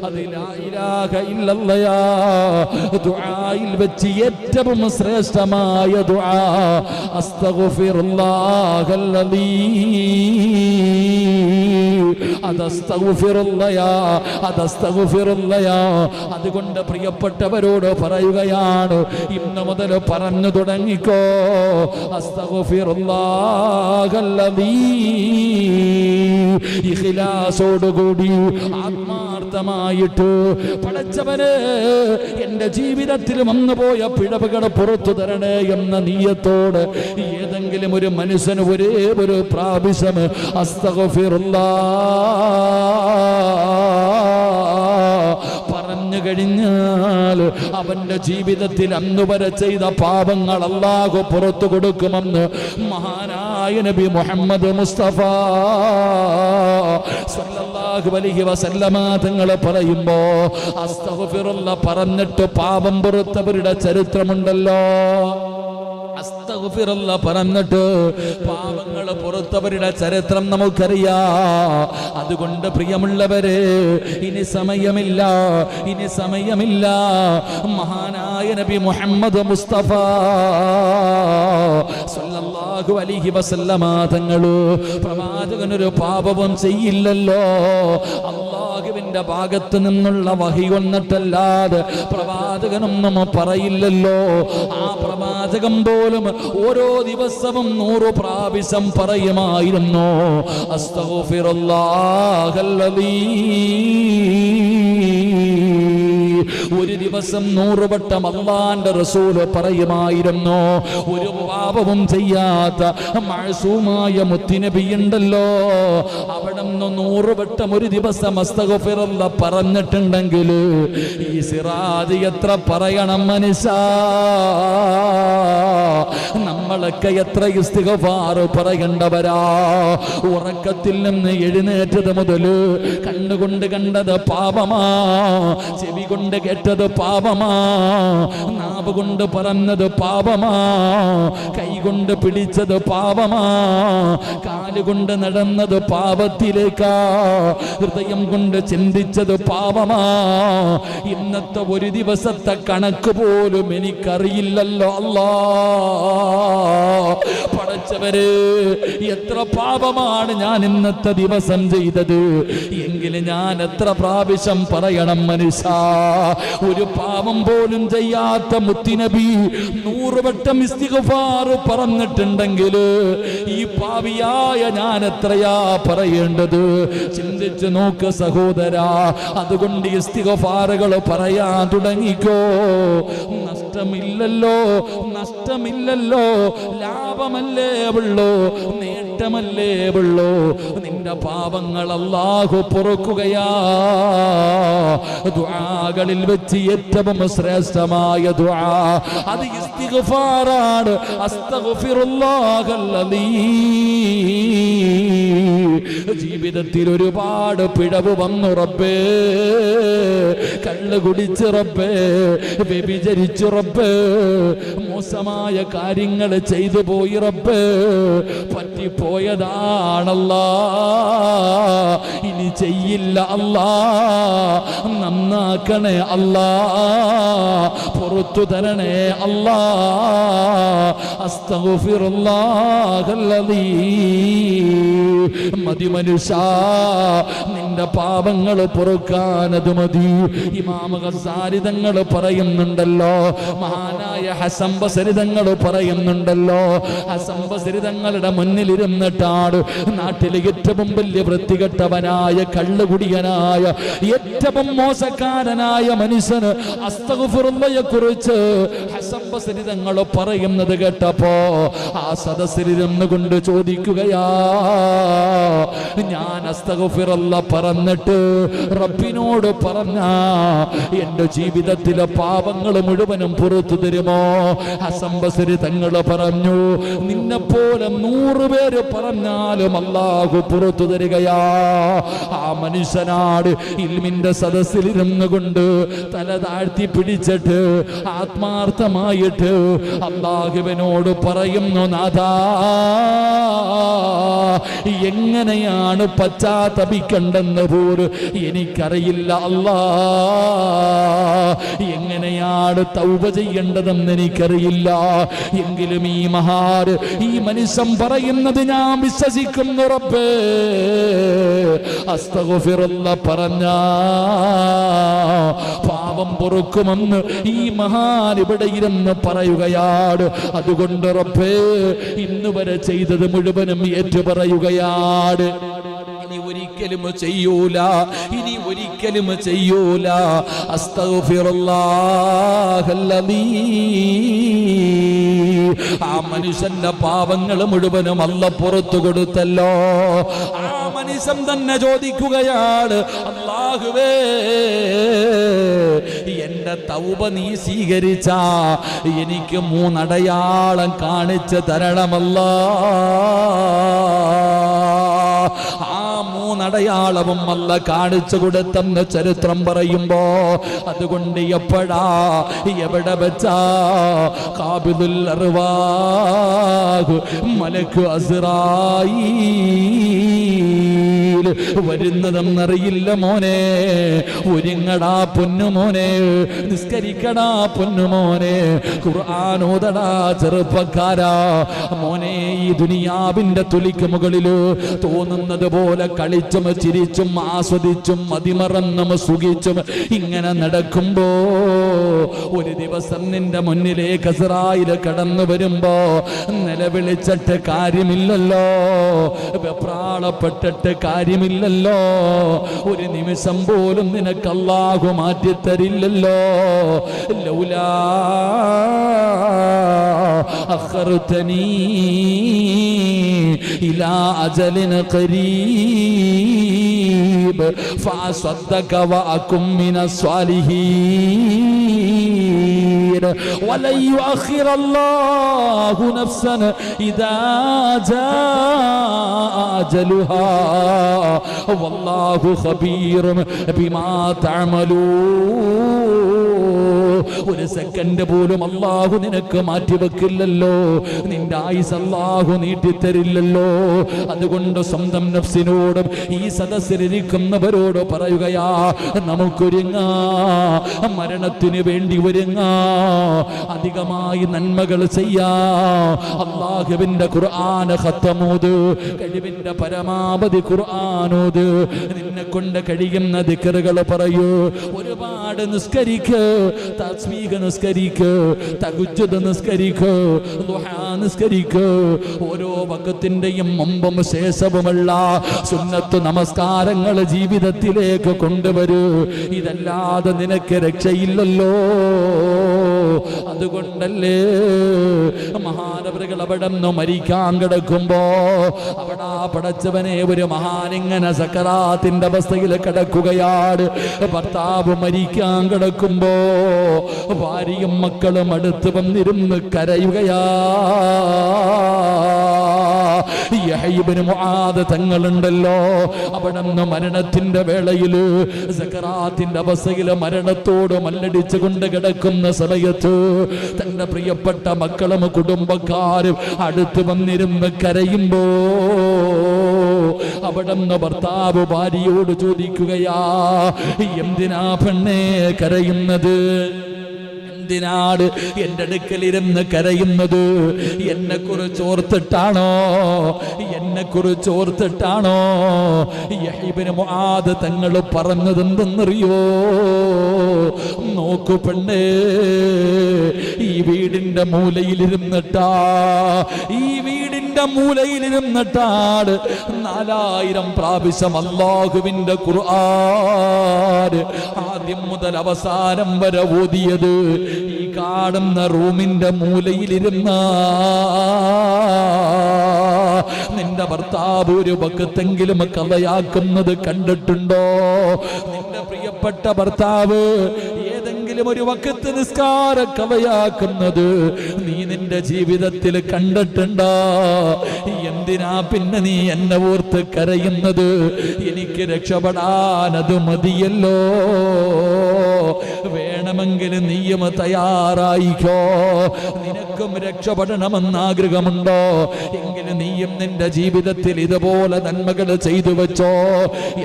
അത് ലാ ഇലാഹ ഇല്ലല്ലാഹ്. ദുആയിൽ വെച്ച് ഏറ്റവും ശ്രേഷ്ഠമായ ദുആ അസ്തഗ്ഫിറുല്ലാഹല്ലദീ. അതുകൊണ്ട് പ്രിയപ്പെട്ടവരോട് പറയുകയാണ്, ഇന്ന് മുതൽ പറഞ്ഞു തുടങ്ങിക്കോ, അസ്തഗ്ഫിറുല്ലാഹല്ലദീ. ഇഖ്ലാസോടുകൂടി ആത്മാർത്ഥമായിട്ട്, പടച്ചവനെ എന്റെ ജീവിതത്തിൽ വന്നുപോയ പിഴവുകൾ പുറത്തു തരണേ എന്ന നീയത്തോട് ഏതെങ്കിലും ഒരു മനുഷ്യന് ഒരേ ഒരു പ്രാവശ്യം പറഞ്ഞു കഴിഞ്ഞാൽ അവന്റെ ജീവിതത്തിൽ അന്നുവരെ ചെയ്ത പാപങ്ങൾ അല്ലാഹു പുറത്തു കൊടുക്കുമെന്ന് മഹാനായ നബി മുഹമ്മദ് മുസ്തഫ സ്വല്ലല്ലാഹു അലൈഹി വസല്ലമ തങ്ങൾ പറയുമ്പോ അസ്തഗ്ഫിറുല്ലാഹ് പറഞ്ഞിട്ട് പാപം പുറത്തവരുടെ ചരിത്രമുണ്ടല്ലോ. അസ്തഗ്ഫിറുല്ലാഹ് പറഞ്ഞിട്ട് പാപങ്ങൾ പുറത്തവരുടെ ചരിത്രം നമുക്കറിയാം. അതുകൊണ്ട് പ്രിയമുള്ളവരെ, ഇനി സമയമില്ല, ഇനി സമയമില്ല. മഹാനായ നബി മുഹമ്മദ് മുസ്തഫ സല്ലല്ലാഹു അലൈഹി വസല്ലമ തങ്ങള് പ്രവാചകനൊരു പാപവും ചെയ്യില്ലല്ലോ. അല്ലാഹുവിന്റെ ഭാഗത്ത് നിന്നുള്ള വഹി വന്നിട്ടല്ലാതെ പ്രവാചകനൊന്നും പറയില്ലല്ലോ. ആ പ്രവാചകൻ പോലും ഓരോ ദിവസവും 100 പ്രാവശ്യം പറയുമായിരുന്നു, അസ്തഗ്ഫിറുല്ലാഹല്ലദീ. ഒരു ദിവസം 100 വട്ടം അല്ലാഹുവിന്റെ റസൂല് പറയുമായിരുന്നു. ഒരു പാപവും ചെയ്യാത്ത മഅസൂമായ മുത്തുനബിയുണ്ടല്ലോ, അവിടെ 100 വട്ടം ഒരു ദിവസം അസ്തഗ്ഫിറുല്ലാഹ് പറഞ്ഞിട്ടുണ്ടെങ്കിൽ ഈ സിറാജ് എത്ര പറയണം മനുഷ്യ? നമ്മളൊക്കെ എത്ര ഇസ്തിഗ്ഫാർ പറയേണ്ടവരാ? ഉറക്കത്തിൽ നിന്ന് എഴുന്നേറ്റത് മുതൽ കണ്ണുകൊണ്ട് കണ്ടത് പാപമാ, ചെവി കൊണ്ട് കേട്ടത് പാപമാ, നാവ് കൊണ്ട് പറഞ്ഞത് പാപമാ, കൈ കൊണ്ട് പിടിച്ചത് പാപമാ, കാലുകൊണ്ട് നടന്നത് പാപത്തിലേക്കാ, ഹൃദയം കൊണ്ട് ചിന്തിച്ചത് പാപമാ. ഇന്നത്തെ ഒരു ദിവസത്തെ കണക്ക് പോലും എനിക്കറിയില്ലല്ലോ അല്ലാ. പടച്ചവര്, എത്ര പാപമാണ് ഞാൻ ഇന്നത്തെ ദിവസം ചെയ്തത് എങ്കിലും ഞാൻ എത്ര പ്രാവശ്യം പറയണം മനുഷ്യ? ഒരു പാപം പോലും ചെയ്യാത്ത മുത്തുനബി 100 വട്ടം ഇസ്തിഗ്ഫാർ പറഞ്ഞിട്ടുണ്ടെങ്കിൽ ഈ പാപിയായ ഞാൻ എത്രയാ പറയേണ്ടത്? ചിന്തിച്ചു നോക്ക് സഹോദരാ. അതുകൊണ്ട് ഇസ്തിഗ്ഫാറുകൾ പറയാൻ തുടങ്ങിക്കോ. നഷ്ടമില്ലല്ലോ, നഷ്ടമില്ലല്ലോ, ലാഭമല്ലേ ഉള്ളൂ, നേട്ടമല്ലേ ഉള്ളൂ. നിന്റെ പാപങ്ങൾ അല്ലാഹു പൊറുക്കുകയാ. ദുആകളിൽ വെച്ച് ഏറ്റവും ശ്രേഷ്ഠമായ ദുആ അത് ഇസ്തിഗ്ഫാറാണ്. അസ്തഗ്ഫിറുല്ലാഹല്ലദീ. ജീവിതത്തിൽ ഒരുപാട് പിഴവ് വന്നു റബ്ബേ, കള്ള് കുടിച്ച് റബ്ബേ, വ്യഭിചരിച്ചു റബ്ബേ, മോശമായ കാര്യങ്ങൾ ചെയ്തു പോയി റബ്ബേ, പറ്റിപ്പോയതാണല്ലാ, ഇനി ചെയ്യില്ല അല്ലാ, നന്നാക്കണേ അല്ലാ, പുറത്തു തരണേ അല്ലാ. അസ്തഗ്ഫിറുല്ലാഹല്ലദീ. മതി മനുഷ്യ, നിന്റെ പാപങ്ങൾ പൊറുക്കാനത് മതി. ഇമാം ഗസാലി തങ്ങൾ പറയുന്നുണ്ടല്ലോ, മഹാനായ ഹസൻ ബസരി തങ്ങൾ പറയുന്നുണ്ടല്ലോ, ഹസൻ ബസരി തങ്ങളുടെ മുന്നിലിരുന്നിട്ടാണ് നാട്ടിലെ ഏറ്റവും വലിയ വൃത്തികെട്ടവനായ കള്ളുകുടിയനായ ഏറ്റവും മോശക്കാരനായ മനുഷ്യന് അസ്തഗ്ഫിറുല്ലാഹയെ കുറിച്ച് ഹസൻ ബസരി തങ്ങൾ പറയുന്നത് കേട്ടപ്പോ ആ സദസ്സിലിരുന്ന് കൊണ്ട് ചോദിക്കുകയാ, ഞാൻ അസ്തഗ്ഫിറുല്ലാഹ് പറഞ്ഞിട്ട് റബ്ബിനോട് പറഞ്ഞ എന്റെ ജീവിതത്തിലെ പാപങ്ങൾ മുഴുവനും പുറത്തു തരുമോ? ഹസൻ ബസരി തങ്ങൾ പറഞ്ഞു, നിന്നെ പോലെ 100 പേര് പറഞ്ഞാലും അല്ലാഹു പുറത്തു തരികയാ. ആ മനുഷ്യനാട് ഇൽമിന്റെ സദസ്സിലിരുന്നു കൊണ്ട് തല താഴ്ത്തി പിടിച്ചിട്ട് ആത്മാർത്ഥമായിട്ട് അല്ലാഹുവിനോട് പറയുന്നു, നാഥാ, എങ്ങനെയാണ് പശ്ചാത്തപിക്കണ്ടെന്ന് പോലും എനിക്കറിയില്ല അല്ലാ, എങ്ങനെയാണ് തൗബ ചെയ്യേണ്ടതെന്ന് എനിക്കറിയില്ല. എങ്കിലും ഈ മഹാര്, ഈ മനുഷ്യൻ പറയുന്നത് ഞാൻ വിശ്വസിക്കുന്നു റബ്ബേ. അസ്തഗ്ഫിറുല്ലാഹ് പറഞ്ഞ പാപം പൊറുക്കുമെന്ന് ഈ മഹാൻ ഇവിടെ ഇരുന്ന് പറയുകയാണ്. അതുകൊണ്ട് റബ്ബേ, ഇന്ന് വരെ ചെയ്തത് മുഴുവനും ഏറ്റുപറയുകയാണ്. ഇനി ഒരിക്കലും ചെയ്യൂല, ഇനി ഒരിക്കലും ചെയ്യൂല. അസ്തഗ്ഫിറുല്ലാഹല്ലദീ. ആ മനുഷ്യന്റെ പാപങ്ങൾ മുഴുവനും അല്ലാഹു പുറത്തു കൊടുത്തല്ലോ. ആ മനുഷ്യൻ തന്നെ ചോദിക്കുകയാണ്, അല്ലാഹുവേ, എന്റെ തൗബ നീ സ്വീകരിച്ച എനിക്ക് 3 അടയാളം കാണിച്ചു തരണമല്ലാ. ആ 3 അടയാളവും അല്ല കാണിച്ചു കൊടുത്തെന്ന് ചരിത്രം പറയുമ്പോ, അതുകൊണ്ട് എപ്പോഴാ എവിടെ വെച്ചാ ഖാബിദുൽ അർവാഹ് മലക്ക് അസ്റായീൽ വരുന്നതെന്നറിയില്ല മോനെ. ഒരുങ്ങടാ പൊന്നുമോനെ, നിസ്കരിക്കടാ പൊന്നുമോനെ, ഖുർആൻ ഓതടാ ചെറുപ്പക്കാരാ. മോനെ, ഈ ദുനിയാവിന്റെ തുലിക്ക് മുകളില് തോന്നുന്നത് പോലെ കളിച്ചും ചിരിച്ചും ആസ്വദിച്ചും മതിമറന്നും സുഖിച്ചും ഇങ്ങനെ നടക്കുമ്പോ ഒരു ദിവസം നിന്റെ മുന്നിലേക്ക് അസ്റായീൽ കടന്നു വരുമ്പോ നിലവിളിച്ചിട്ട് കാര്യമില്ലല്ലോ, വെപ്രാളപ്പെട്ടിട്ട് കാര്യമില്ലല്ലോ, ഒരു നിമിഷം പോലും നിനക്ക് അല്ലാഹു മാറ്റിത്തരില്ലല്ലോ. ലൗലാ അഖർതനീ ഇലാ അജലിൻ ഖരീബ് ഫഅസ്വദ്ദക വഅകും മിനസ്സാലിഹീൻ വലൻ യുഅഖിറല്ലാഹു നഫ്സൻ ഇദാ ജാഅ അജലുഹാ വല്ലാഹു ഖബീറുൻ ബിമാ തഅമലൂൻ. ഒരു സെക്കൻഡ് പോലും അല്ലാഹു നിനക്ക് മാറ്റിവെക്കില്ലല്ലോ, നിന്റെ ആയുസ് അല്ലാഹു നീട്ടിത്തരില്ലല്ലോ. അതുകൊണ്ട് സ്വന്തം നഫ്സിനോടും ഈ സദസ്സിലിരിക്കുന്നവരോട് പറയുകയാ, നമുക്കൊരുങ്ങാ, മരണത്തിന് വേണ്ടി ഒരുങ്ങാ, അധികമായി നന്മകൾ ചെയ്യാ. അല്ലാഹുവിന്റെ ഖുർആൻ ഖത്തമോത്, കഴിവിന്റെ പരമാവധി ഖുർആനോത്, നിന്നെ കൊണ്ട് കഴിയുന്ന ദിക്റുകൾ പറയൂ. ഒരുപാട് നിസ്കരിക്ക്, തസ്ബീഹ് നിസ്കരിക്ക്, തഹജ്ജുദ് നിസ്കരിക്ക്, ദുഹാ നിസ്കരിക്ക്. ഓരോ വഖത്തിന്റെയും മുമ്പും ശേഷവുമുള്ള സുന്നത്ത് നമസ്കാരങ്ങൾ ജീവിതത്തിലേക്ക് കൊണ്ടുവരൂ. ഇതല്ലാതെ നിനക്ക് രക്ഷയില്ലല്ലോ. അതുകൊണ്ടല്ലേ മഹാനവറുകൾ അവിടെ നിന്ന് മരിക്കാൻ കിടക്കുമ്പോ അവിടെ പടച്ചവനെ ഒരു മഹാനിങ്ങനെ സക്കറാത്തിന്റെ അവസ്ഥയിൽ കിടക്കുകയാണ്. ഭർത്താവ് മരിക്കാൻ കിടക്കുമ്പോ ഭാര്യയും മക്കളും അടുത്ത് വന്നിരുന്ന് കരയുകയാ. യഹ്യ ഇബ്നു മുആദ് തങ്ങളുണ്ടല്ലോ, അവിടെ നിന്ന് മരണത്തിന്റെ വേളയില് സക്കറാത്തിന്റെ അവസ്ഥയില് മരണത്തോട് മല്ലടിച്ചു കൊണ്ട് കിടക്കുന്ന സമയത്ത് തന്റെ പ്രിയപ്പെട്ട മക്കളും കുടുംബക്കാരും അടുത്ത് വന്നിരുന്ന് കരയുമ്പോ അവിടെ നിന്ന് ഭർത്താവ് ഭാര്യയോട് ചോദിക്കുകയാ, എന്തിനാ പെണ്ണേ കരയുന്നത്? എന്തിനാണ് എന്റെ അടുക്കലിരുന്ന് കരയുന്നത്? എന്നെ കുറിച്ച് ഓർത്തിട്ടാണോ? എന്നെ കുറിച്ച് ഓർത്തിട്ടാണോ? യഹ്യ ഇബ്നു മുആദ് തങ്ങൾ പറഞ്ഞത് എന്തെന്നറിയോ? നോക്കു പെണ്ണേ, ഈ വീടിന്റെ മൂലയിലിരുന്നിട്ടാ, ഈ വീടിന്റെ മൂലയിലിരുന്നിട്ടാണ് 4000 പ്രാവശ്യം അല്ലാഹുവിന്റെ ഖുർആൻ ആദ്യം മുതൽ അവസാനം വരെ ഓതിയത്. ഈ കാണുന്ന റൂമിന്റെ മൂലയിലിരുന്ന നിന്റെ ഭർത്താവ് ഒരു വക്കത്തെങ്കിലും കഥയാക്കുന്നത് കണ്ടിട്ടുണ്ടോ? നിന്റെ പ്രിയപ്പെട്ട ഭർത്താവ് ഏതെങ്കിലും ഒരു വക്കത്ത് നിസ്കാര കഥയാക്കുന്നത് നീ നിന്റെ ജീവിതത്തിൽ കണ്ടിട്ടുണ്ടോ? എന്തിനാ പിന്നെ നീ എന്നെ ഓർത്ത് കരയുന്നത്? എനിക്ക് രക്ഷപ്പെടാൻ അത് മതിയല്ലോ. വേണമെങ്കിൽ നീയും തയ്യാറായിക്കോ. നിനക്കും രക്ഷപ്പെടണമെന്ന് ആഗ്രഹമുണ്ടോ? എങ്കിൽ നീയും നിന്റെ ജീവിതത്തിൽ ഇതുപോലെ നന്മകൾ ചെയ്തു വെച്ചോ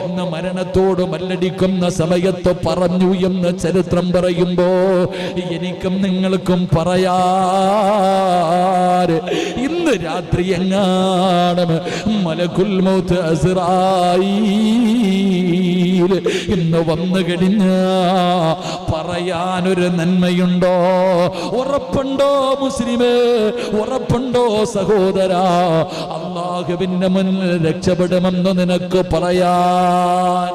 എന്ന് മരണത്തോട് മല്ലടിക്കുന്ന സമയത്ത് പറഞ്ഞു എന്ന് ചരിത്രം പറയുമ്പോ എനിക്കും നിങ്ങൾക്കും പറയാ, ഇന്ന് രാത്രി എങ്ങാനും മലക്കുൽ മൗത്ത് അസ്റായീൽ ഇന്ന് വന്നു കഴിഞ്ഞ പറയാനൊരു നന്മയുണ്ടോ? ഉറപ്പുണ്ടോ മുസ്ലിമേ? ഉറപ്പുണ്ടോ സഹോദരാ? അല്ലാഹുവിന്റെ മുന്നിൽ രക്ഷപ്പെടുമെന്ന് നിനക്ക് പറയാൻ